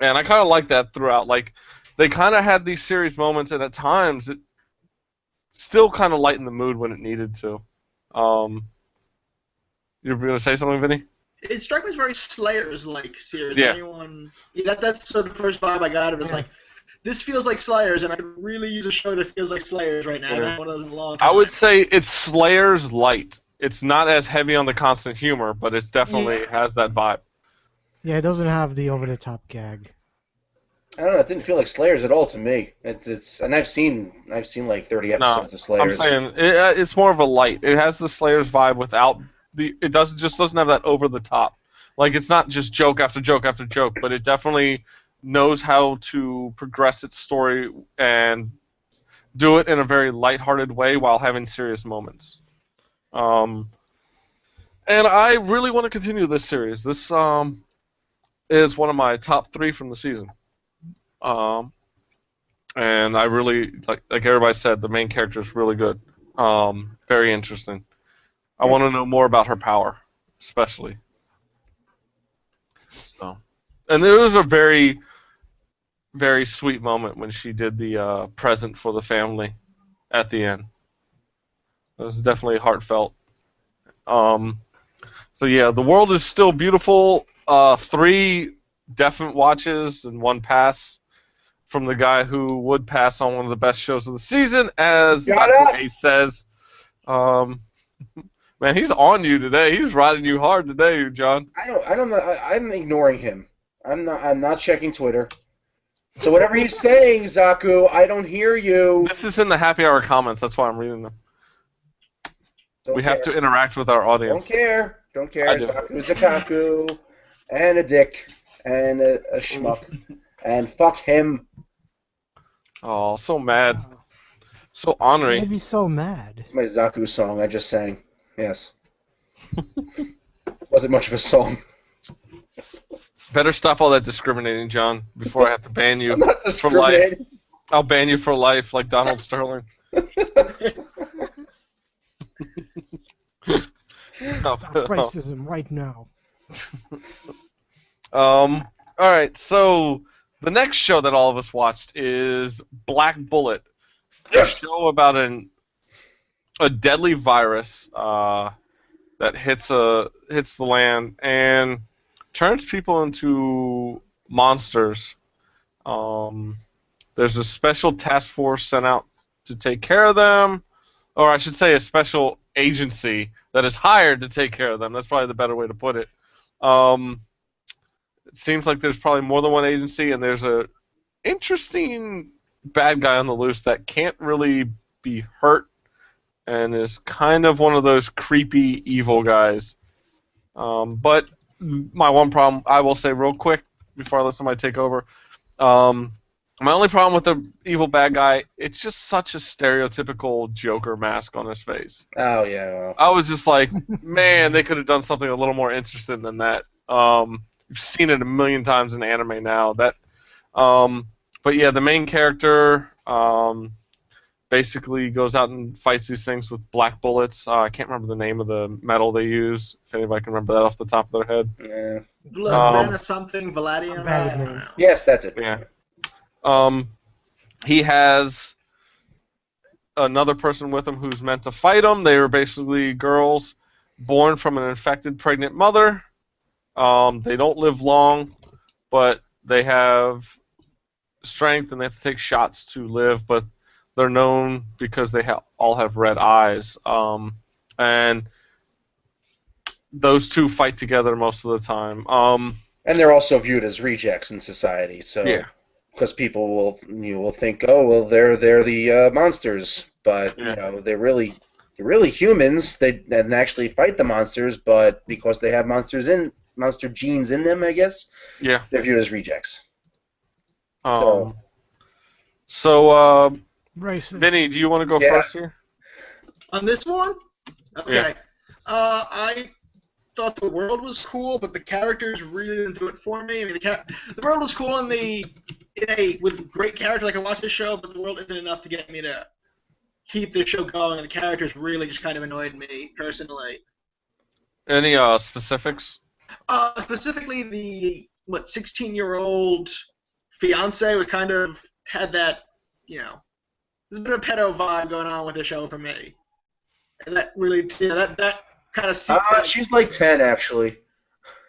I kind of like that throughout. Like they kind of had these serious moments, and at times it still kind of lightened the mood when it needed to. You're going to say something, Vinny? It struck me as very Slayers-like series. Yeah. That's sort of the first vibe I got out of it. It's like, this feels like Slayers, and I could really use a show that feels like Slayers right now. I haven't had one of those in a long time. I would say it's Slayers light. It's not as heavy on the constant humor, but it definitely has that vibe. Yeah, it doesn't have the over-the-top gag. I don't know. It didn't feel like Slayers at all to me. And I've seen like 30 episodes of Slayers. I'm saying it's more of a light. It has the Slayers vibe without it doesn't have that over the top. Like, it's not just joke after joke after joke, but it definitely knows how to progress its story and do it in a very lighthearted way while having serious moments. And I really want to continue this series. This is one of my top 3 from the season. And I really, like everybody said, the main character is really good. Very interesting. I want to know more about her power, especially. So, and there was a very, very sweet moment when she did the present for the family at the end. It was definitely heartfelt. So yeah, the world is still beautiful. 3 definite watches and 1 pass from the guy who would pass on one of the best shows of the season, as Zaku says. Man, he's on you today. He's riding you hard today, John. I don't know. I'm ignoring him. I'm not checking Twitter. So whatever he's saying, Zaku, I don't hear you. This is in the happy hour comments. That's why I'm reading them. We have to interact with our audience. Don't care. Zaku's a Otaku, and a dick, and a schmuck, and fuck him. Oh, so mad. So honoring. I'd be so mad. It's my Zaku song I just sang. Yes. Wasn't much of a song. Better stop all that discriminating, John, before I have to ban you I'm not for life. discriminating. I'll ban you for life, like Donald Sterling. Stop racism right now. All right, so the next show that all of us watched is Black Bullet, a show about a deadly virus that hits the land and turns people into monsters. There's a special task force sent out to take care of them, or I should say a special agency that is hired to take care of them. That's probably the better way to put it. It seems like there's probably more than one agency, and there's a interesting bad guy on the loose that can't really be hurt and is kind of one of those creepy evil guys. But my one problem, I will say real quick before I let somebody take over, my only problem with the evil bad guy, it's just such a stereotypical Joker mask on his face. Oh, yeah. Well. I was just like, man, they could have done something a little more interesting than that. You've seen it a million times in anime now. But yeah, the main character basically goes out and fights these things with black bullets. I can't remember the name of the metal they use, if anybody can remember that off the top of their head. Yeah. Blood something, Valadium. Yes, that's it. Yeah. He has another person with him who's meant to fight him. They were basically girls born from an infected pregnant mother. They don't live long, but they have strength and they have to take shots to live, but they're known because they all have red eyes. And those two fight together most of the time. And they're also viewed as rejects in society, so yeah. Because people will think, oh well, they're the monsters, but Yeah. they're really humans. They actually fight the monsters, but because they have monster genes in them, I guess. Yeah. They're viewed as rejects. So Racist. Vinny, do you want to go first here? On this one? Okay. Yeah. I thought the world was cool, but the characters really didn't do it for me. I mean, the world was cool with great characters. I can watch the show, but the world isn't enough to get me to keep the show going, and the characters really just kind of annoyed me, personally. Any specifics? Specifically, the 16-year-old fiance was kind of had that, there's a bit of a pedo vibe going on with the show for me. And that really, that kind of She's like 10, actually.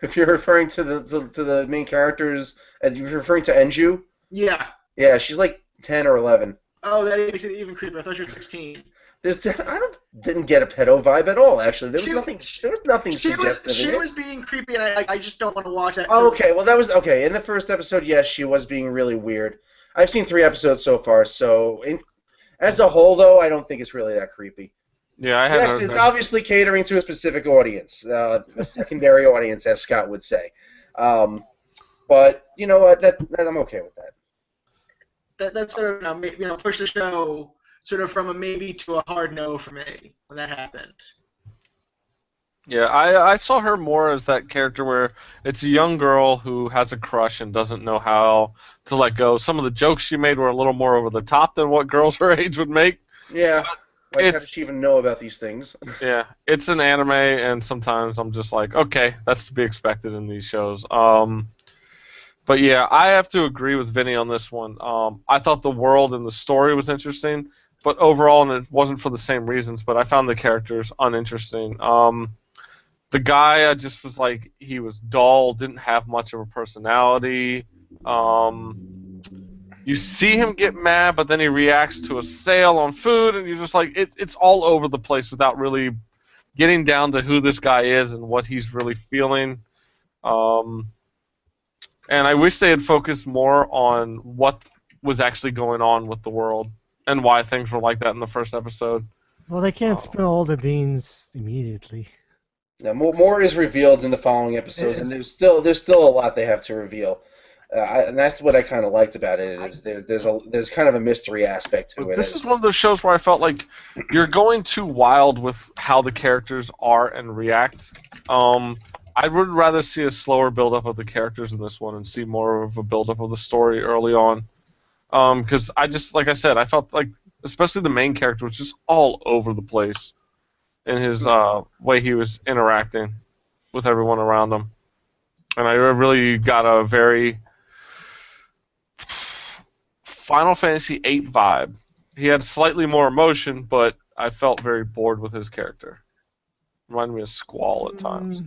If you're referring to the main characters, and you're referring to Enju. Yeah. Yeah, she's like 10 or 11. Oh, that makes it even creepier. I thought you were 16. Didn't get a pedo vibe at all. Actually, there was nothing suggestive. She was being creepy, and I just don't want to watch that. Oh, okay, well that was okay. In the first episode, yes, she was being really weird. I've seen 3 episodes so far, so as a whole, though, I don't think it's really that creepy. Yeah, yes, it's obviously catering to a specific audience, a secondary audience, as Scott would say. But you know what? I'm okay with that. That sort of pushed the show sort of from a maybe to a hard no for me when that happened. Yeah, I saw her more as that character where it's a young girl who has a crush and doesn't know how to let go. Some of the jokes she made were a little more over the top than what girls her age would make. Yeah. Like, how does she even know about these things? Yeah, it's an anime, and sometimes I'm just like, okay, that's to be expected in these shows. But yeah, I have to agree with Vinny on this one. I thought the world and the story was interesting, but overall, and it wasn't for the same reasons, but I found the characters uninteresting. The guy, I just was like, he was dull, didn't have much of a personality. You see him get mad, but then he reacts to a sale on food, and you're just like, it's all over the place without really getting down to who this guy is and what he's really feeling. And I wish they had focused more on what was actually going on with the world and why things were like that in the first episode. Well, they can't spill all the beans immediately. Now, more is revealed in the following episodes, and there's still a lot they have to reveal. And that's what I kind of liked about it. Is there's kind of a mystery aspect to it. This is one of those shows where I felt like you're going too wild with how the characters are and react. I would rather see a slower build-up of the characters in this one and see more of a build-up of the story early on. Because like I said, I felt like, especially the main character, was just all over the place in his way he was interacting with everyone around him. And I really got a very Final Fantasy VIII vibe. He had slightly more emotion, but I felt very bored with his character. Reminded me of Squall at times.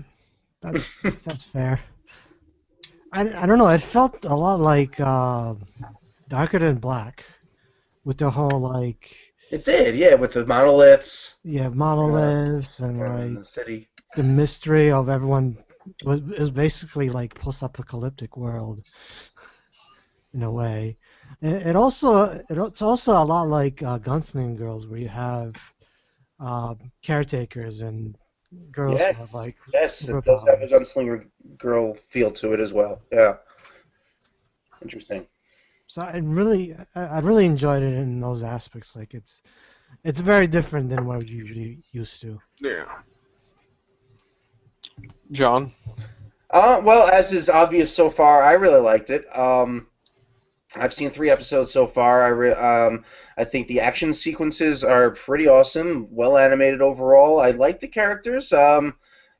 That's fair. I don't know. It felt a lot like Darker Than Black, with the whole like. It did, yeah, with the monoliths. Yeah, monoliths and the city. The mystery of everyone. It was basically like post-apocalyptic world, in a way. It's also a lot like Gunslinger Girls, where you have caretakers and girls who have like it does have a Gunslinger Girl feel to it as well. Yeah, interesting. So I really enjoyed it in those aspects. Like it's very different than what we're usually used to. Yeah. John? Well, as is obvious so far, I really liked it. I've seen 3 episodes so far. I think the action sequences are pretty awesome, well animated overall. I like the characters. I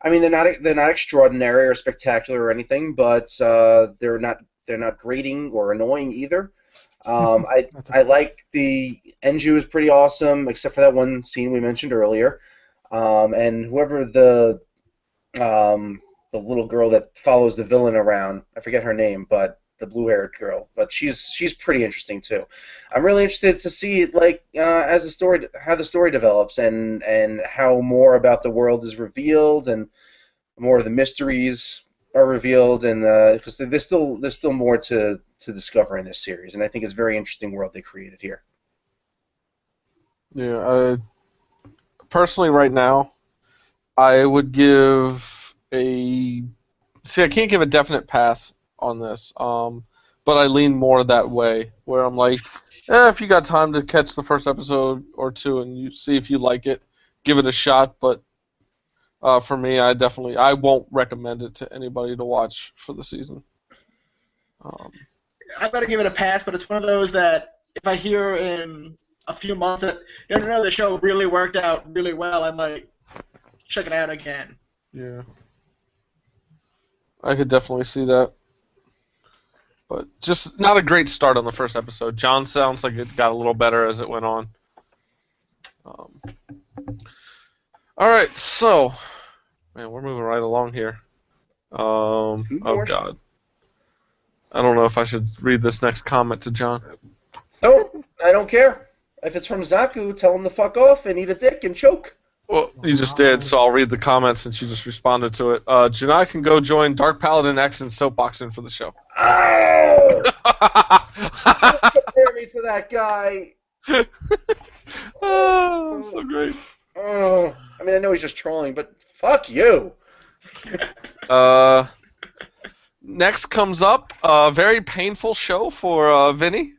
mean, they're not extraordinary or spectacular or anything, but they're not grating or annoying either. I like the Enju is pretty awesome, except for that one scene we mentioned earlier. And whoever the little girl that follows the villain around, I forget her name, but the blue-haired girl, but she's pretty interesting too. I'm really interested to see like how the story develops and how more about the world is revealed and more of the mysteries are revealed, and because there's still more to discover in this series, and I think it's a very interesting world they created here. Yeah, personally, right now, I would give I can't give a definite pass on this, but I lean more that way, where I'm like, if you got time to catch the first episode or 2 and you see if you like it, give it a shot, but for me, I won't recommend it to anybody to watch for the season. I've got to give it a pass, but it's one of those that if I hear in a few months that the show really worked out really well, I might check it out again. Yeah. I could definitely see that. But just not a great start on the first episode. John sounds like it got a little better as it went on. Alright, so... Man, we're moving right along here. Oh, God. I don't know if I should read this next comment to John. No, I don't care. If it's from Zaku, tell him to fuck off and eat a dick and choke. Well, you just did, so I'll read the comments since you just responded to it. Janai can go join Dark Paladin X and soapboxing for the show. Oh! Don't compare me to that guy. Oh, so great. Oh, I mean, I know he's just trolling, but fuck you. Next comes up a very painful show for Vinny.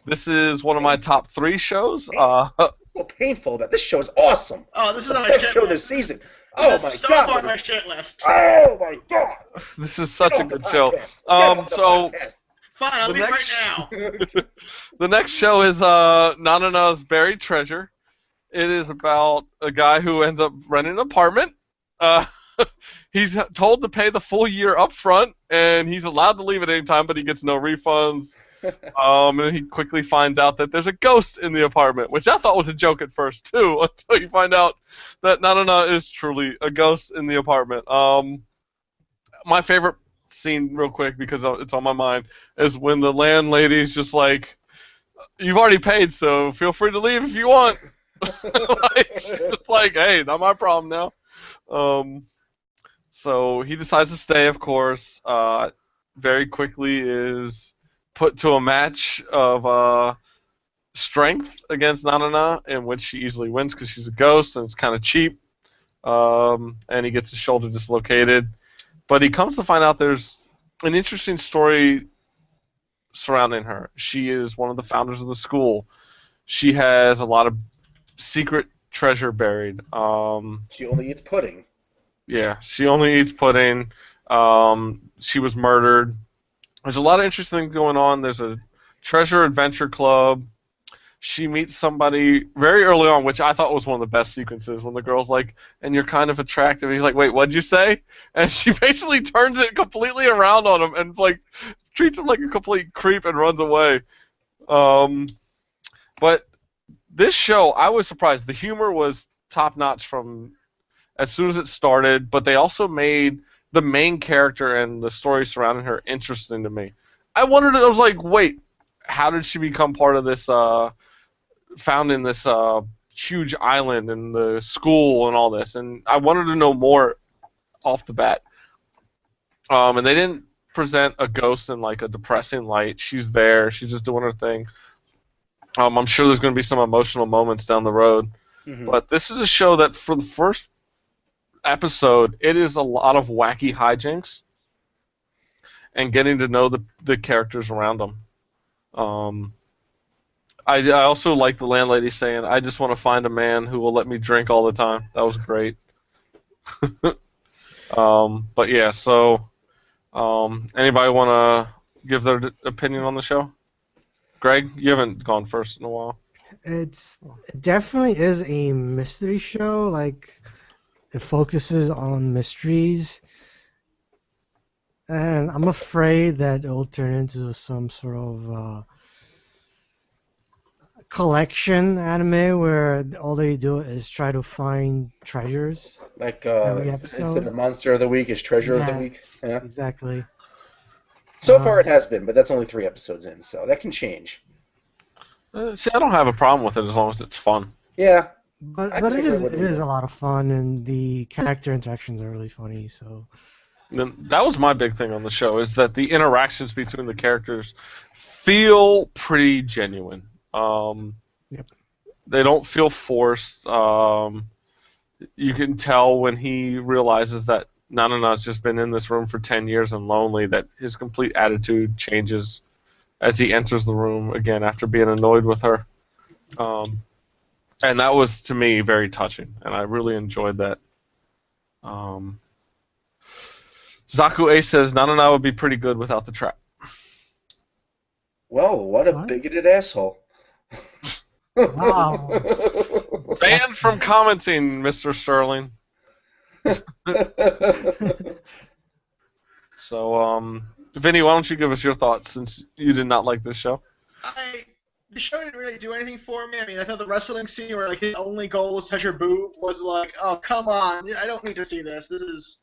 This is one of my top 3 shows. Painful, but this show is awesome. Oh, this is on my Best shit show list. this season. Oh my so god! far my shit list. Oh my god! This is such a good show. So Fine, I'll leave right now. The next show is Nanana's Buried Treasure. It is about a guy who ends up renting an apartment. He's told to pay the full year up front, and he's allowed to leave at any time, but he gets no refunds. And he quickly finds out that there's a ghost in the apartment, which I thought was a joke at first, too, until you find out that Nanana is truly a ghost in the apartment. My favorite scene, real quick, because it's on my mind, is when the landlady's just like, you've already paid, so feel free to leave if you want. She's just like, hey, not my problem now. So he decides to stay, of course. Very quickly is put to a match of strength against Nanana, in which she easily wins because she's a ghost and it's kind of cheap. And he gets his shoulder dislocated. But he comes to find out there's an interesting story surrounding her. She is one of the founders of the school. She has a lot of secret treasure buried. She only eats pudding. Yeah, she only eats pudding. She was murdered. There's a lot of interesting things going on. There's a treasure adventure club. She meets somebody very early on, which I thought was one of the best sequences, when the girl's like, and you're kind of attractive. And he's like, wait, what'd you say? And she basically turns it completely around on him and like treats him like a complete creep and runs away. But this show, I was surprised. The humor was top-notch from as soon as it started, but they also made the main character and the story surrounding her interesting to me. I was like, wait, how did she become part of this, found in this huge island and the school and all this? And I wanted to know more off the bat. And they didn't present a ghost in like a depressing light. She's there. She's just doing her thing. I'm sure there's going to be some emotional moments down the road. Mm-hmm. But this is a show that for the first episode, it is a lot of wacky hijinks and getting to know the characters around them. I also like the landlady saying, I just want to find a man who will let me drink all the time. That was great. But yeah, so anybody want to give their opinion on the show? Greg, you haven't gone first in a while. It definitely is a mystery show. Like, it focuses on mysteries, and I'm afraid that it'll turn into some sort of collection anime where all they do is try to find treasures. Like every episode. Instead of Monster of the Week, is Treasure of the Week. Yeah, exactly. So far it has been, but that's only 3 episodes in, so that can change. See, I don't have a problem with it as long as it's fun. Yeah. But it is a lot of fun, and the character interactions are really funny. So that was my big thing on the show, is that the interactions between the characters feel pretty genuine. Yep. They don't feel forced. You can tell when he realizes that Nanana's just been in this room for 10 years and lonely, that his complete attitude changes as he enters the room again after being annoyed with her. And that was, to me, very touching, and I really enjoyed that. Zaku Ace says, Nanana would be pretty good without the trap. Well, what a bigoted asshole. wow. Banned from commenting, Mr. Sterling. So, Vinny, why don't you give us your thoughts since you did not like this show? The show didn't really do anything for me. I mean, I thought the wrestling scene where like his only goal was to touch her boob was like, oh come on, I don't need to see this. This is.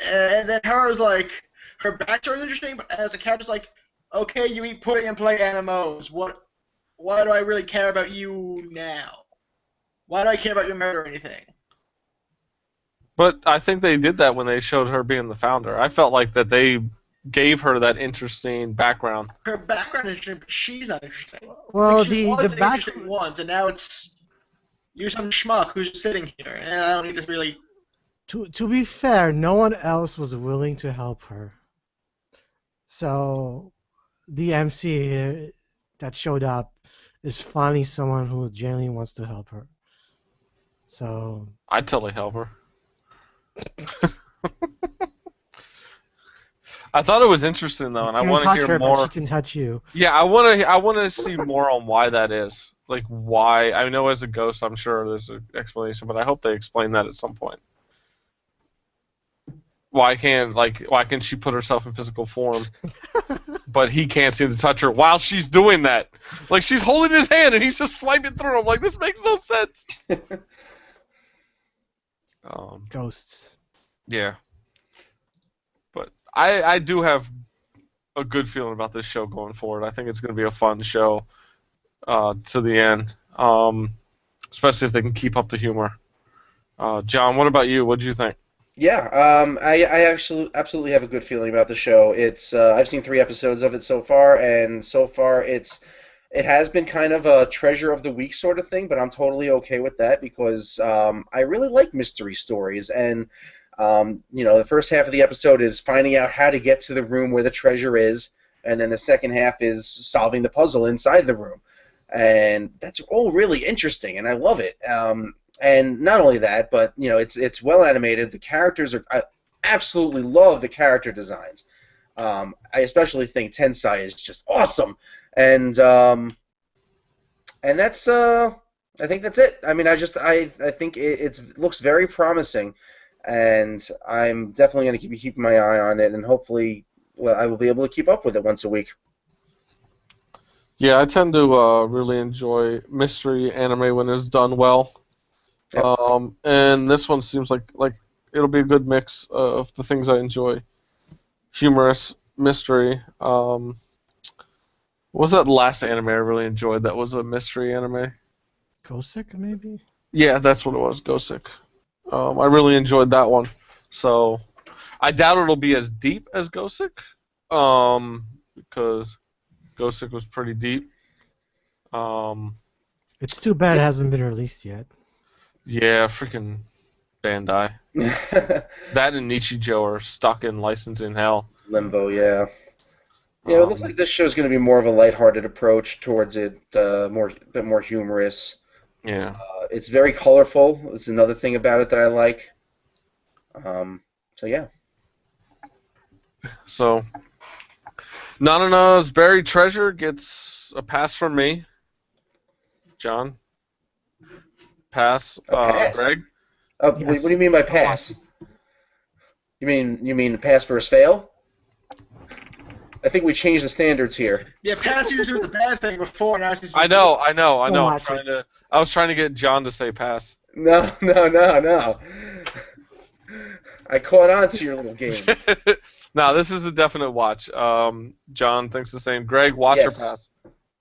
And then her was like, her backstory is interesting, but as a character, it's like, okay, you eat pudding and play MMOs. Why do I really care about you now? Why do I care about your murder or anything? But I think they did that when they showed her being the founder. I felt like that they gave her that interesting background. Her background is interesting, but she's not interesting. Well, like she was the back interesting once, and now it's you're some schmuck who's just sitting here, and I don't need to really. to be fair, no one else was willing to help her. So the MC that showed up is finally someone who genuinely wants to help her. So I'd totally help her. I thought it was interesting though, and I want to hear her, more. but she can touch you. Yeah, I want to see more on why that is. Like why? I know as a ghost, I'm sure there's an explanation, but I hope they explain that at some point. Why can she put herself in physical form, but he can't seem to touch her while she's doing that? Like she's holding his hand and he's just swiping through him. Like this makes no sense. Ghosts. Yeah. But I do have a good feeling about this show going forward. I think it's going to be a fun show to the end, especially if they can keep up the humor. John, what about you? What did you think? Yeah, I actually absolutely have a good feeling about the show. It's I've seen 3 episodes of it so far, and so far it has been kind of a treasure of the week sort of thing, but I'm totally okay with that because I really like mystery stories, and the first half of the episode is finding out how to get to the room where the treasure is, and then the second half is solving the puzzle inside the room, and that's all really interesting, and I love it. And not only that, but it's well animated. The characters I absolutely love the character designs. I especially think Tensai is just awesome, and that's I think that's it. I mean, I think it looks very promising, and I'm definitely going to keep keeping my eye on it, and hopefully, I will be able to keep up with it once a week. Yeah, I tend to really enjoy mystery anime when it's done well. Yep. And this one seems like it'll be a good mix of the things I enjoy. Humorous, mystery. What was that last anime I really enjoyed that was a mystery anime? Gosick, maybe? Yeah, that's what it was, Gosick. I really enjoyed that one. So I doubt it'll be as deep as Gosick, because Gosick was pretty deep. It's too bad it hasn't been released yet. Yeah, freaking Bandai. That and Nichijou are stuck in licensing hell. Limbo, yeah. Yeah, it looks like this show's going to be more of a lighthearted approach towards it, a bit more humorous. Yeah. It's very colorful. It's another thing about it that I like. So yeah. So, Nanana's Buried Treasure gets a pass from me. John? Pass. Pass? Greg? What do you mean by pass? You mean pass versus fail? I think we changed the standards here. Yeah, pass usually was a bad thing before. Now it's just I know. I was trying to get John to say pass. No. I caught on to your little game. No, this is a definite watch. John thinks the same. Greg, watch or pass?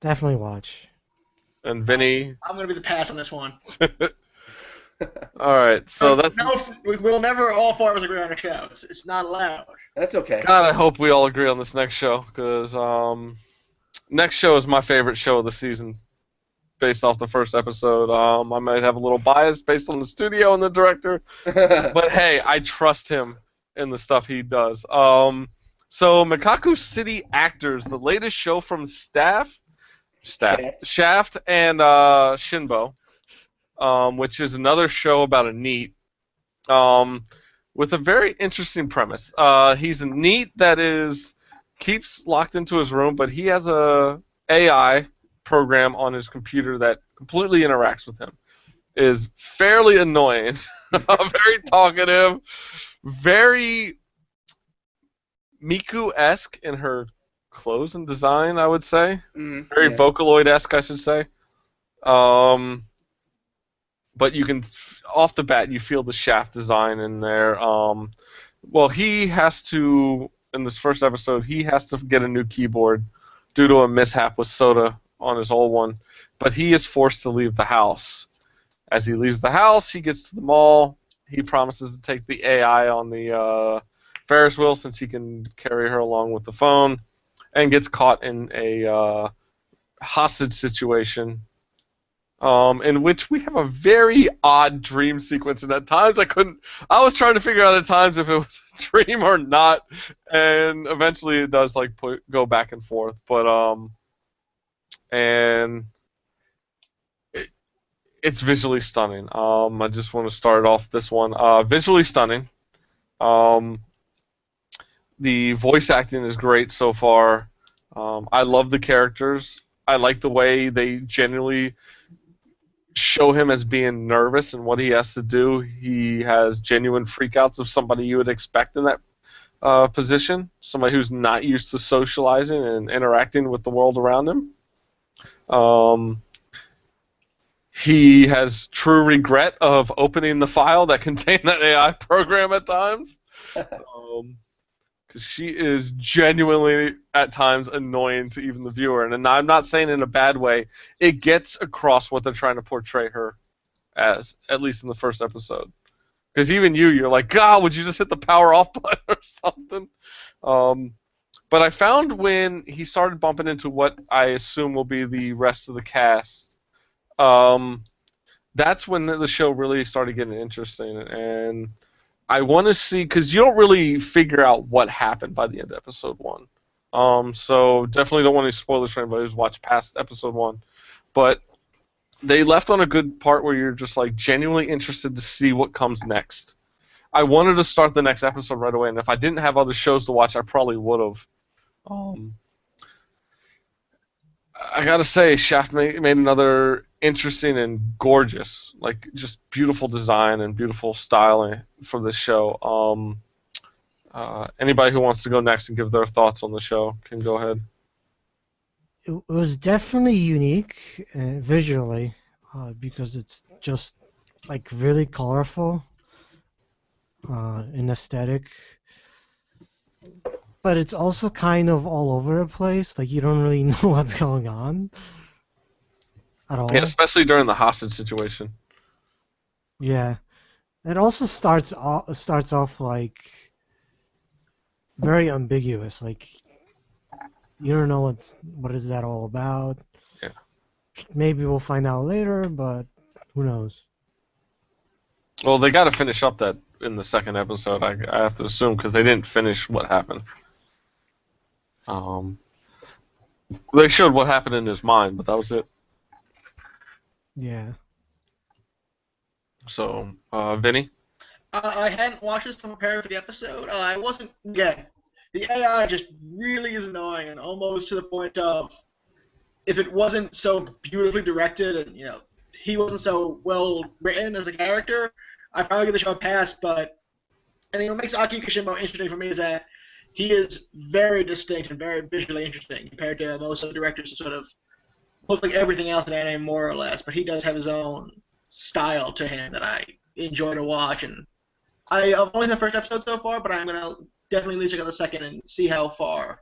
Definitely watch. And Vinny? I'm going to be the pass on this one. All right, so that's... No, we'll never all 4 of us agree on a show. It's not allowed. That's okay. God, I hope we all agree on this next show, because next show is my favorite show of the season, based off the first episode. I might have a little bias based on the studio and the director, but hey, I trust him in the stuff he does. So Mikaku City Actors, the latest show from Shaft and Shinbo, which is another show about a NEET, with a very interesting premise. He's a NEET that keeps locked into his room, but he has a AI program on his computer that completely interacts with him. Is fairly annoying, very talkative, very Miku-esque in her clothes and design, I would say. Very Yeah. Vocaloid-esque, I should say. But you can, off the bat, you feel the Shaft design in there. Well, he has to, in this first episode, he has to get a new keyboard due to a mishap with Soda on his old one. But he is forced to leave the house. As he leaves the house, he gets to the mall. He promises to take the AI on the Ferris wheel since he can carry her along with the phone, and gets caught in a hostage situation in which we have a very odd dream sequence. And at times I was trying to figure out at times if it was a dream or not, and eventually it does like go back and forth. But and it's visually stunning. I just want to start off this one. Visually stunning. The voice acting is great so far. I love the characters. I like the way they genuinely show him as being nervous and what he has to do. He has genuine freakouts of somebody you would expect in that position. Somebody who's not used to socializing and interacting with the world around him. He has true regret of opening the file that contained that AI program at times. Because she is genuinely, at times, annoying to even the viewer. And I'm not saying in a bad way. It gets across what they're trying to portray her as, at least in the first episode. Because even you're like, God, would you just hit the power off button or something? But I found when he started bumping into what I assume will be the rest of the cast, that's when the show really started getting interesting. And I want to see, because you don't really figure out what happened by the end of episode 1. So definitely don't want any spoilers for anybody who's watched past episode 1. But they left on a good part where you're just like genuinely interested to see what comes next. I wanted to start the next episode right away, and if I didn't have other shows to watch, I probably would have. I gotta say, Shaft made another interesting and gorgeous, like just beautiful design and beautiful styling for this show. Anybody who wants to go next and give their thoughts on the show can go ahead. It was definitely unique visually because it's just like really colorful in aesthetic. But it's also kind of all over the place. Like, you don't really know what's going on at all. Yeah, especially during the hostage situation. Yeah. It also starts off like very ambiguous. Like, you don't know what is that all about. Yeah. Maybe we'll find out later, but who knows? Well, they got to finish up that in the second episode, I have to assume, because they didn't finish what happened. They showed what happened in his mind, but that was it. Yeah. So, Vinny? I hadn't watched this to prepare for the episode. I wasn't, again, the AI just really is annoying, and almost to the point of, if it wasn't so beautifully directed and, he wasn't so well written as a character, I'd probably give the show a pass. But I think what makes Aki Kishimo interesting for me is that he is very distinct and very visually interesting compared to most other directors who sort of look like everything else in anime more or less. But he does have his own style to him that I enjoy to watch. And I've only seen the first episode so far, but I'm going to definitely at least check out the second and see how far.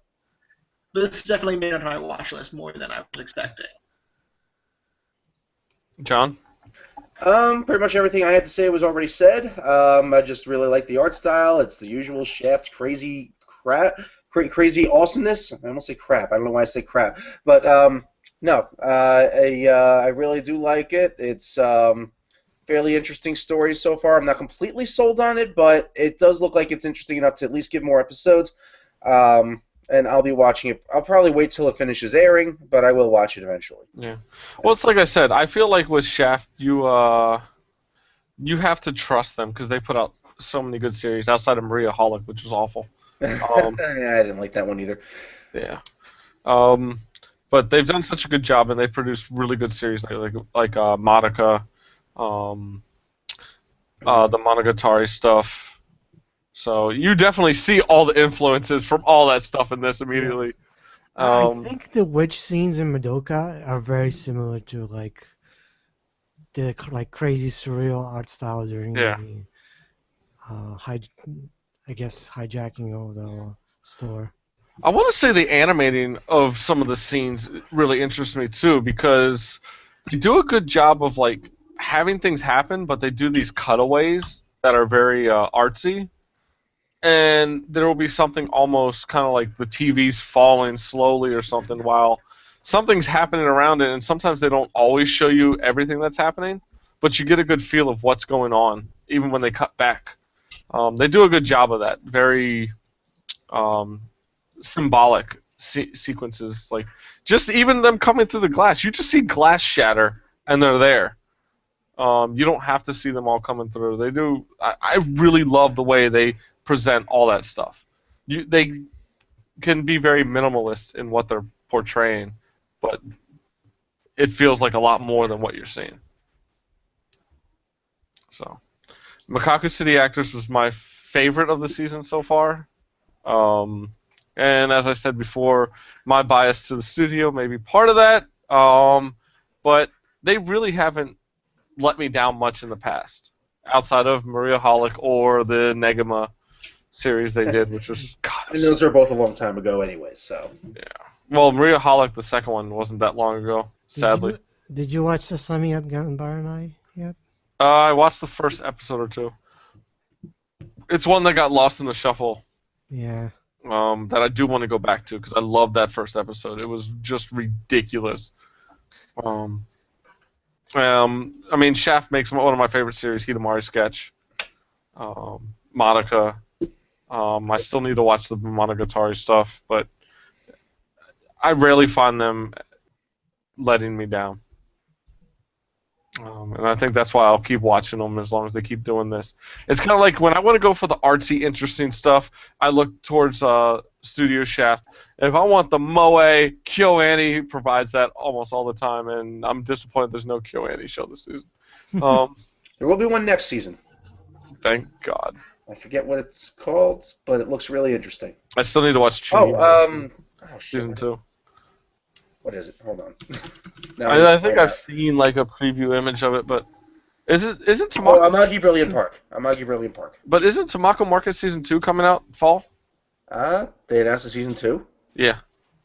But this definitely made it onto my watch list more than I was expecting. John? Pretty much everything I had to say was already said. I just really like the art style. It's the usual Shaft crazy awesomeness. I almost say crap. I don't know why I say crap. But, no. I really do like it. It's fairly interesting story so far. I'm not completely sold on it, but it does look like it's interesting enough to at least give more episodes. And I'll be watching it. I'll probably wait till it finishes airing, but I will watch it eventually. Yeah. Well, it's like I said. I feel like with Shaft, you have to trust them because they put out so many good series outside of Maria Holic, which was awful. Yeah, I didn't like that one either. Yeah. But they've done such a good job, and they've produced really good series like Madoka, the Monogatari stuff. So you definitely see all the influences from all that stuff in this immediately. I think the witch scenes in Madoka are very similar to like the crazy surreal art style during the I guess hijacking of the store. I want to say the animating of some of the scenes really interests me too, because they do a good job of like having things happen, but they do these cutaways that are very artsy, and there will be something almost kind of like the TV's falling slowly or something while something's happening around it, and sometimes they don't always show you everything that's happening, but you get a good feel of what's going on, even when they cut back. They do a good job of that. Very symbolic sequences, like just even them coming through the glass. You just see glass shatter, and they're there. You don't have to see them all coming through. They do. I really love the way they present all that stuff. They can be very minimalist in what they're portraying, but it feels like a lot more than what you're seeing. So, Makaku City Actors was my favorite of the season so far. And as I said before, my bias to the studio may be part of that. But they really haven't let me down much in the past, outside of Maria Holic or the Negima series they did, which was God. And those are both a long time ago, anyway. So yeah. Well, Maria Holic, the second one, wasn't that long ago. Sadly. Did you watch Sasami at Ganbaranai yet? I watched the first episode or two. It's one that got lost in the shuffle. Yeah. That I do want to go back to because I loved that first episode. It was just ridiculous. I mean, Shaft makes one of my favorite series, Hidamari Sketch. Monica. I still need to watch the Monogatari stuff, but I rarely find them letting me down. And I think that's why I'll keep watching them as long as they keep doing this. It's kind of like when I want to go for the artsy, interesting stuff, I look towards Studio Shaft. And if I want the Moe, KyoAni provides that almost all the time, and I'm disappointed there's no KyoAni show this season. there will be one next season. Thank God. I forget what it's called, but it looks really interesting. I still need to watch season 2. What is it? Hold on. I think I've seen like a preview image of it, but isn't Tamako? Oh, Amagi Brilliant Park. Amagi Brilliant Park. But isn't Tamako Market season 2 coming out fall? They announced the season 2. Yeah.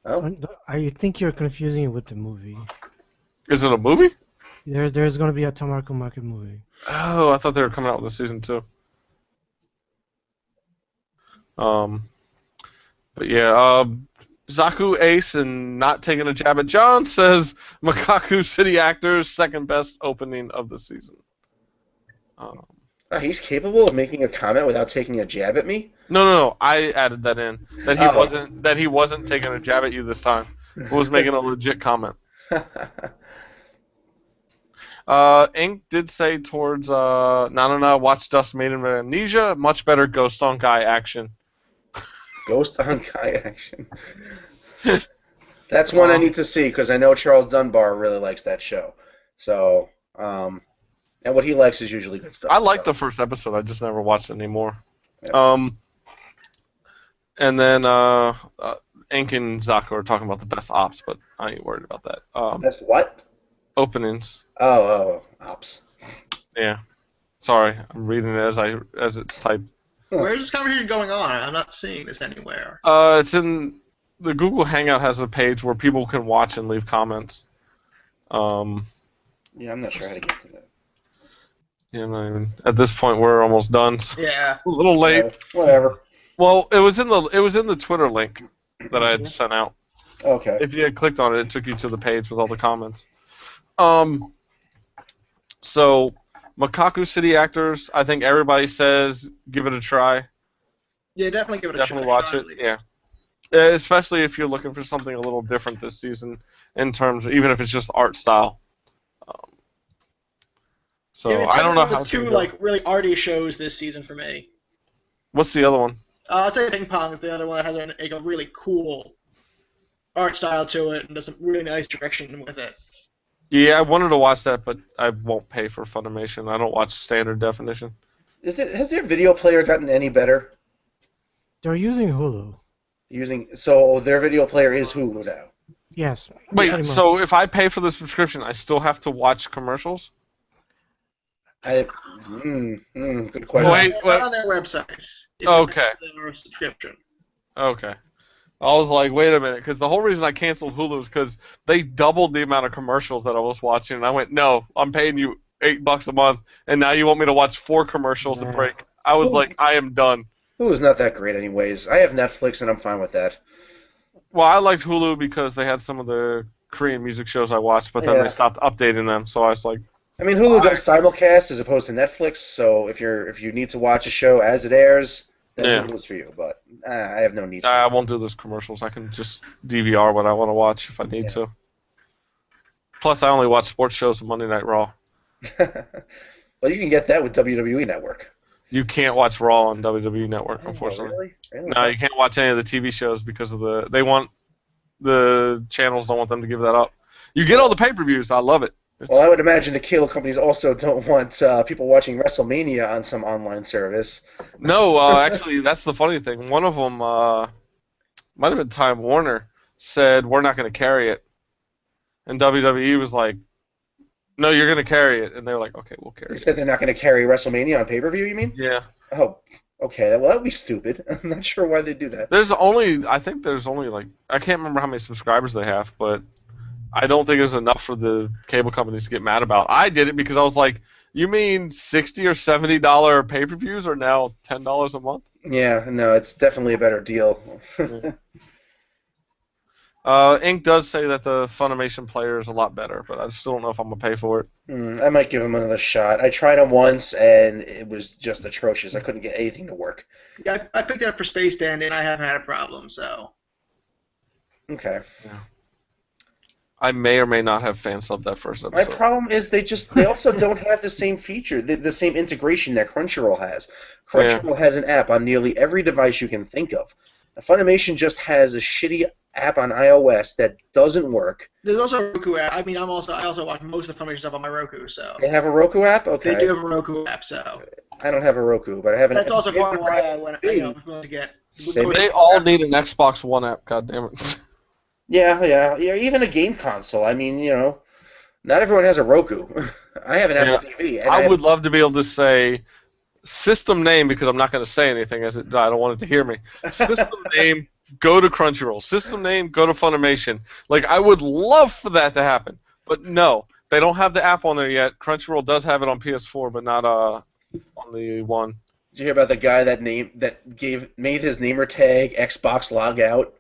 Oh. I think you're confusing it with the movie. Is it a movie? There's going to be a Tamako Market movie. Oh, I thought they were coming out with a season 2. But yeah, Zaku Ace and not taking a jab at John says Makaku City Actors second best opening of the season. He's capable of making a comment without taking a jab at me? No. I added that in. That he wasn't taking a jab at you this time. He was making a legit comment. Ink did say towards Nanana watch Dust Maiden with Amnesia, much better Ghost on Guy action. Ghost on Guy action. That's one I need to see because I know Charles Dunbar really likes that show. So, and what he likes is usually good stuff. I liked the first episode. I just never watched it anymore. Yeah. And then Ink and Zaku are talking about the best ops, but I ain't worried about that. Best what? Openings. Oh, ops. Yeah. Sorry, I'm reading it as it's typed. Where is this conversation going on? I'm not seeing this anywhere. It's in the Google Hangout has a page where people can watch and leave comments. Yeah, I'm not sure how to get to that. Yeah, not even. At this point, we're almost done. So yeah, it's a little late. Whatever. Well, it was in the Twitter link that I had sent out. Okay. If you had clicked on it, it took you to the page with all the comments. So. Makaku City Actors, I think everybody says give it a try. Yeah, definitely give it a try. Definitely watch it, yeah. Especially if you're looking for something a little different this season in terms of, even if it's just art style. So yeah, I don't know how two like really arty shows this season for me. What's the other one? I'd say Ping Pong is the other one that has a really cool art style to it and does a really nice direction with it. Yeah, I wanted to watch that, but I won't pay for Funimation. I don't watch standard definition. Has their video player gotten any better? They're using Hulu. So their video player is Hulu now. Yes. Wait, pretty so much. if I pay for the subscription, I still have to watch commercials? Good question. Wait, Not on their website. If Okay. you pay their subscription. Okay. I was like, wait a minute, because the whole reason I canceled Hulu is because they doubled the amount of commercials that I was watching, and I went, no, I'm paying you $8 a month, and now you want me to watch 4 commercials a break. I was like, I am done. Hulu's not that great anyways. I have Netflix, and I'm fine with that. Well, I liked Hulu because they had some of the Korean music shows I watched, but then they stopped updating them, so I was like... I mean, Hulu does simulcast as opposed to Netflix, so if you need to watch a show as it airs, then Hulu's for you, but I have no need for it. I won't do those commercials. I can just DVR what I want to watch if I need to. Plus, I only watch sports shows on Monday Night Raw. Well, you can get that with WWE Network. You can't watch Raw on WWE Network, unfortunately. Really? No, you can't watch any of the TV shows because of the channels don't want them to give that up. You get all the pay-per-views. I love it. Well, I would imagine the cable companies also don't want people watching WrestleMania on some online service. No, actually, that's the funny thing. One of them, might have been Time Warner, said, we're not going to carry it. And WWE was like, no, you're going to carry it. And they were like, okay, we'll carry They it. said they're not going to carry WrestleMania on pay-per-view, you mean? Yeah. Oh, okay. Well, that would be stupid. I'm not sure why they do that. I think there's only like, I can't remember how many subscribers they have, but I don't think there's enough for the cable companies to get mad about. I did it because I was like, you mean $60 or $70 pay-per-views are now $10 a month? Yeah, no, it's definitely a better deal. Ink does say that the Funimation player is a lot better, but I still don't know if I'm going to pay for it. I might give them another shot. I tried them once, and it was just atrocious. I couldn't get anything to work. Yeah, I picked it up for Space Dandy, and I haven't had a problem, so... Okay. Yeah. I may or may not have fan subbed that first My episode. problem is they also don't have the same feature, the same integration that Crunchyroll has. Crunchyroll has an app on nearly every device you can think of. Funimation just has a shitty app on iOS that doesn't work. There's also a Roku app. I mean, I also watch most of the Funimation stuff on my Roku, so... They have a Roku app? Okay. They do have a Roku app, so... I don't have a Roku, but I have an That's also part of why I was willing to get... They all need an Xbox One app, goddammit. Yeah, even a game console. I mean, not everyone has a Roku. I have an Apple TV. And I would love to be able to say system name, because I'm not going to say anything, I don't want it to hear me. System name, go to Crunchyroll. System name, go to Funimation. Like, I would love for that to happen. But no, they don't have the app on there yet. Crunchyroll does have it on PS4, but not on the one. Did you hear about the guy that made his namer tag Xbox Logout?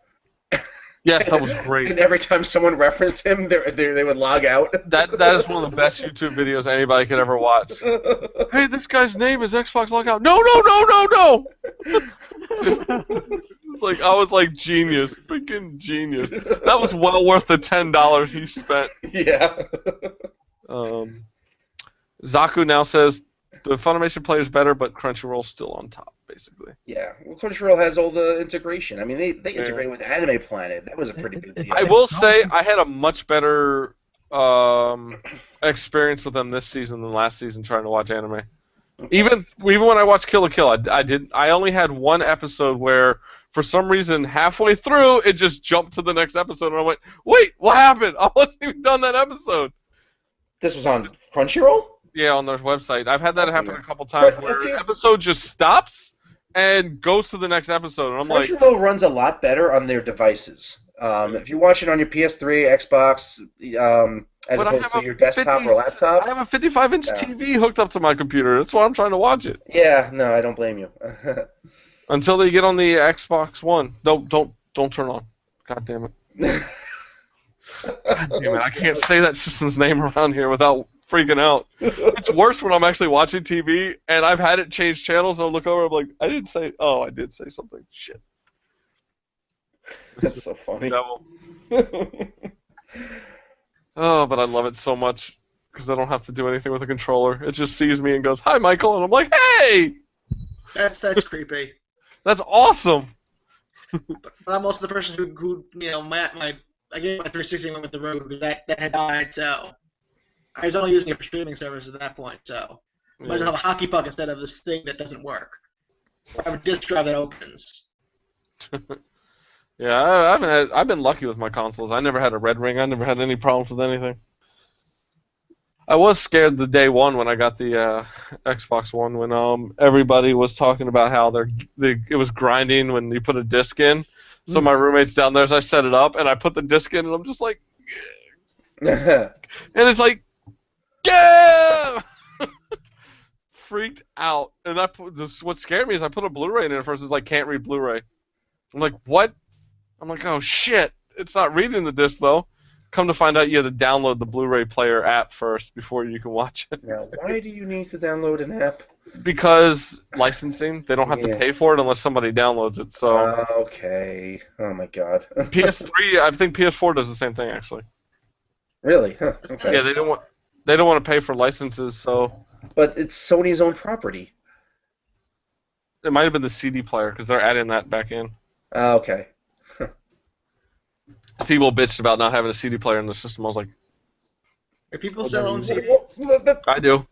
Yes, that was great. And every time someone referenced him, they would log out. That is one of the best YouTube videos anybody could ever watch. Hey, this guy's name is Xbox Logout. No! Like, I was like, genius. Freaking genius. That was well worth the $10 he spent. Yeah. Zaku now says the Funimation player is better, but Crunchyroll's still on top, basically. Yeah. Well, Crunchyroll has all the integration. I mean, they integrated with Anime Planet. That was a pretty good deal. I will say I had a much better experience with them this season than last season trying to watch anime. Even when I watched Kill la Kill, I only had one episode where, for some reason, halfway through, it just jumped to the next episode, and I went, wait, what happened? I wasn't even done that episode. This was on Crunchyroll? Yeah, on their website. I've had that happen a couple times where an episode just stops and goes to the next episode, and I'm like... Crunchyroll runs a lot better on their devices. If you watch it on your PS3, Xbox, as opposed to your desktop or laptop... I have a 55-inch TV hooked up to my computer. That's why I'm trying to watch it. Yeah, no, I don't blame you. Until they get on the Xbox One. Don't turn on. God damn it. God damn it. I can't say that system's name around here without freaking out. It's worse when I'm actually watching TV and I've had it change channels and I look over and I'm like, I did say something. Shit. That's so funny. Oh, but I love it so much because I don't have to do anything with the controller. It just sees me and goes, "Hi, Michael," and I'm like, "Hey!" That's creepy. That's awesome. But I'm also the person who I gave my 360 went with the Roku because that had died, so I was only using it for streaming services at that point. So I might as well have a hockey puck instead of this thing that doesn't work. Or I have a disk drive that opens. Yeah, I've been lucky with my consoles. I never had a red ring. I never had any problems with anything. I was scared the day one when I got the Xbox One when everybody was talking about how it was grinding when you put a disc in. So my roommate's down there, so I set it up and I put the disc in, and I'm just like, and it's like, yeah, freaked out. And what scared me is I put a Blu-ray in it at first. It's like can't read Blu-ray. I'm like, what? I'm like, oh shit, it's not reading the disc though. Come to find out, you have to download the Blu-ray player app first before you can watch it. Now, why do you need to download an app? Because licensing, they don't have to pay for it unless somebody downloads it. So okay. Oh my god. PS3, I think PS4 does the same thing actually. Really? Huh. Okay. Yeah, they don't want to pay for licenses, so. But it's Sony's own property. It might have been the CD player because they're adding that back in. Okay. People bitched about not having a CD player in the system. I was like, Are people still own CDs? I do.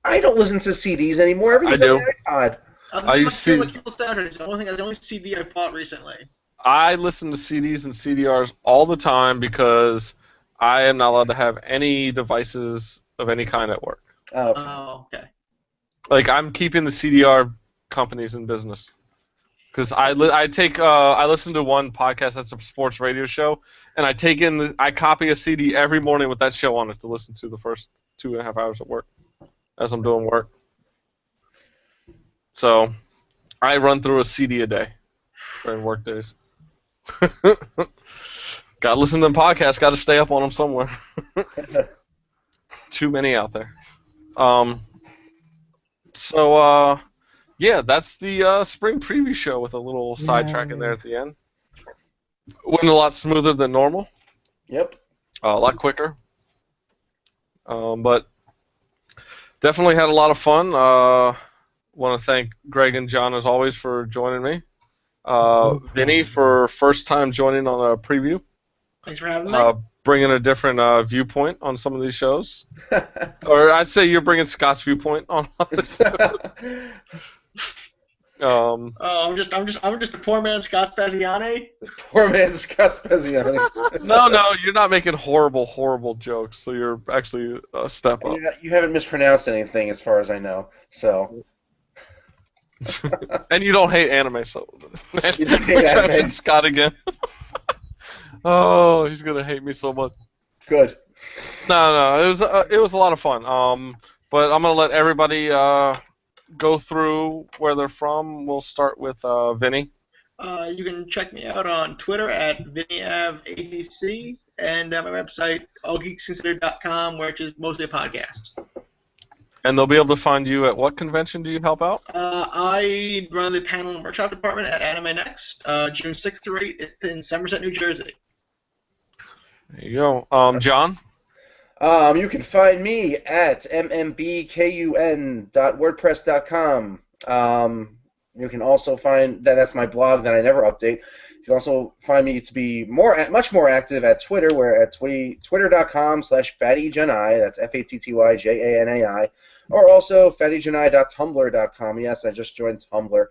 I don't listen to CDs anymore. Everything's I do. on iPod. I used to. Like People Saturday. It's the only CD I bought recently. I listen to CDs and CDRs all the time because I am not allowed to have any devices of any kind at work. Oh, okay. Like, I'm keeping the CDR companies in business. Because I listen to one podcast that's a sports radio show, and I copy a CD every morning with that show on it to listen to the first 2.5 hours at work as I'm doing work. So I run through a CD a day during work days. Gotta listen to them podcasts, gotta stay up on them somewhere. Too many out there. Yeah, that's the spring preview show with a little sidetrack in there at the end. Went a lot smoother than normal. Yep. A lot quicker. But definitely had a lot of fun. Want to thank Greg and John, as always, for joining me. Vinny for first time joining on a preview. Thanks for having me. Bringing a different viewpoint on some of these shows. Or I'd say you're bringing Scott's viewpoint on this. I'm just a poor man, Scott Spaziani. Poor man, Scott Spaziani. No, you're not making horrible jokes. So you're actually a step up. You haven't mispronounced anything, as far as I know. So. And you don't hate anime, so. You don't hate anime. Scott again. Oh, he's gonna hate me so much. Good. No, it was a lot of fun. But I'm gonna let everybody go through where they're from. We'll start with Vinny. You can check me out on Twitter at VinnyAvADC and my website allgeeksconsidered.com, which is mostly a podcast. And they'll be able to find you at what convention do you help out? I run the panel and workshop department at Anime Next, June 6th through 8th in Somerset, New Jersey. There you go. John? You can find me at mmbkun.wordpress.com. You can also find that's my blog that I never update. You can also find me to be much more active at Twitter, where at twitter.com/fattyjanai, that's FATTYJANAI, or also fattyjanai.tumblr.com. Yes, I just joined Tumblr.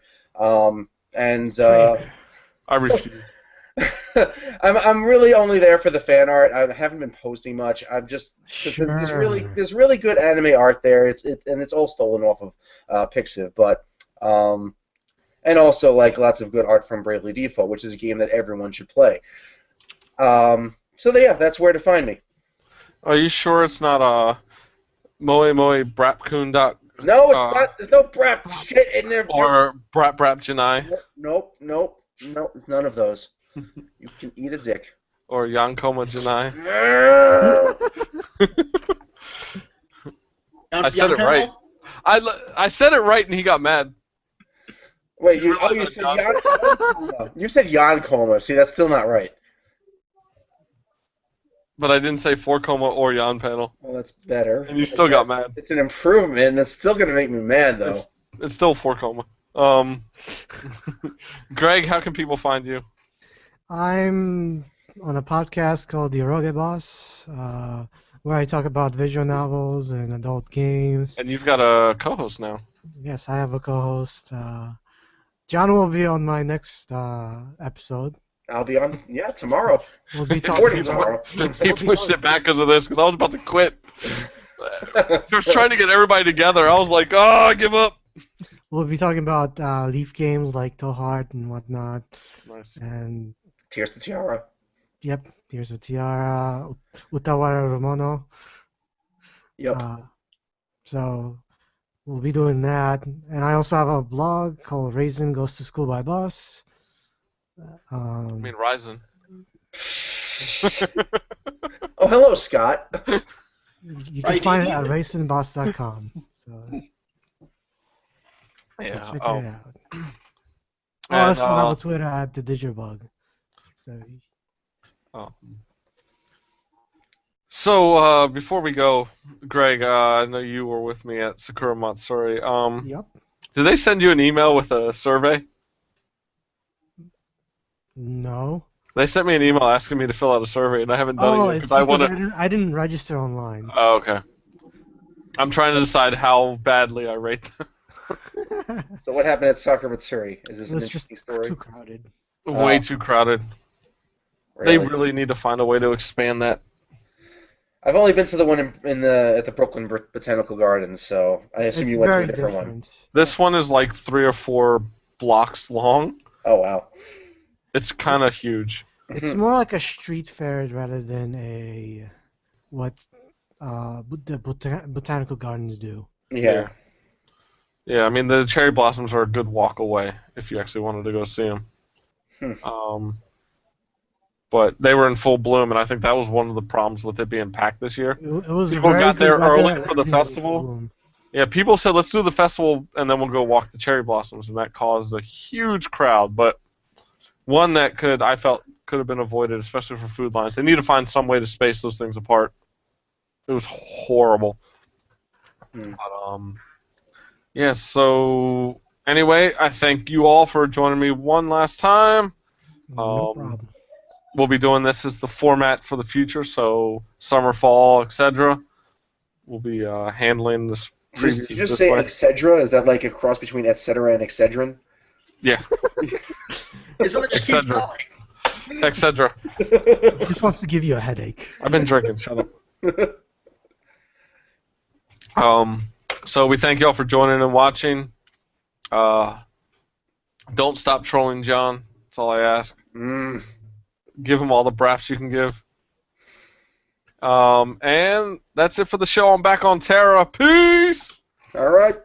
I refuse. I'm really only there for the fan art. I haven't been posting much. I'm just there's really good anime art there. It's all stolen off of Pixiv, but and also like lots of good art from Bravely Default, which is a game that everyone should play. So yeah, that's where to find me. Are you sure it's not moe.brapkun? No, it's not. There's no brap shit in there. Or brapjanai. Nope. It's none of those. You can eat a dick. Or Yankoma Janai. I said it right. I said it right and he got mad. Wait, you said Yankoma. You said Yankoma. See, that's still not right. But I didn't say for coma or Yan panel. Well, that's better. And you still got mad. It's an improvement, and it's still going to make me mad, though. It's still for coma. Greg, how can people find you? I'm on a podcast called The Eroge Boss, where I talk about visual novels and adult games. And you've got a co-host now. Yes, I have a co-host. John will be on my next episode. I'll be on, tomorrow. We'll be Recording talking tomorrow. He pushed it back because of this, because I was about to quit. I was trying to get everybody together. I was like, oh, I give up. We'll be talking about Leaf games like Tohart and whatnot. Nice. And Tears to Tiara. yep, Tears of Tiara, Utawara Romono. Yep. So we'll be doing that. And I also have a blog called Reisen Goes to School by Bus. I mean, Reisen. Oh, hello, Scott. You can find it at raisinboss.com. So Yeah. check Oh. it out. I also have a Twitter at the Digirbug. So before we go, Greg, I know you were with me at Sakura Matsuri. Yep. Did they send you an email with a survey? No. They sent me an email asking me to fill out a survey, and I haven't done it yet because I didn't register online. Oh, okay. I'm trying to decide how badly I rate them. So what happened at Sakura Matsuri? Is this an It's interesting just story? too crowded. Way too crowded. Really? They really need to find a way to expand that. I've only been to the one at the Brooklyn Botanical Gardens, so I assume you went to a different one. This one is like 3 or 4 blocks long. Oh, wow. It's kind of huge. It's more like a street fair rather than what the botanical gardens do. Yeah. Yeah, I mean, the cherry blossoms are a good walk away if you actually wanted to go see them. But they were in full bloom, and I think that was one of the problems with it being packed this year. It was People very got there good weather, early for the everything was in festival. bloom. Yeah, people said, let's do the festival, and then we'll go walk the cherry blossoms, and that caused a huge crowd, but one that I felt could have been avoided, especially for food lines. They need to find some way to space those things apart. It was horrible. But, yeah, so anyway, I thank you all for joining me one last time. No problem. We'll be doing this as the format for the future, so summer, fall, etc. We'll be handling this. Did you just say Excedra? Is that like a cross between etc. and Excedrin? Yeah. It's not just keep going. Etc. He just wants to give you a headache. I've been drinking. Shut up. So we thank you all for joining and watching. Don't stop trolling John. That's all I ask. Give him all the braps you can give. And that's it for the show. I'm back on Terra. Peace! All right.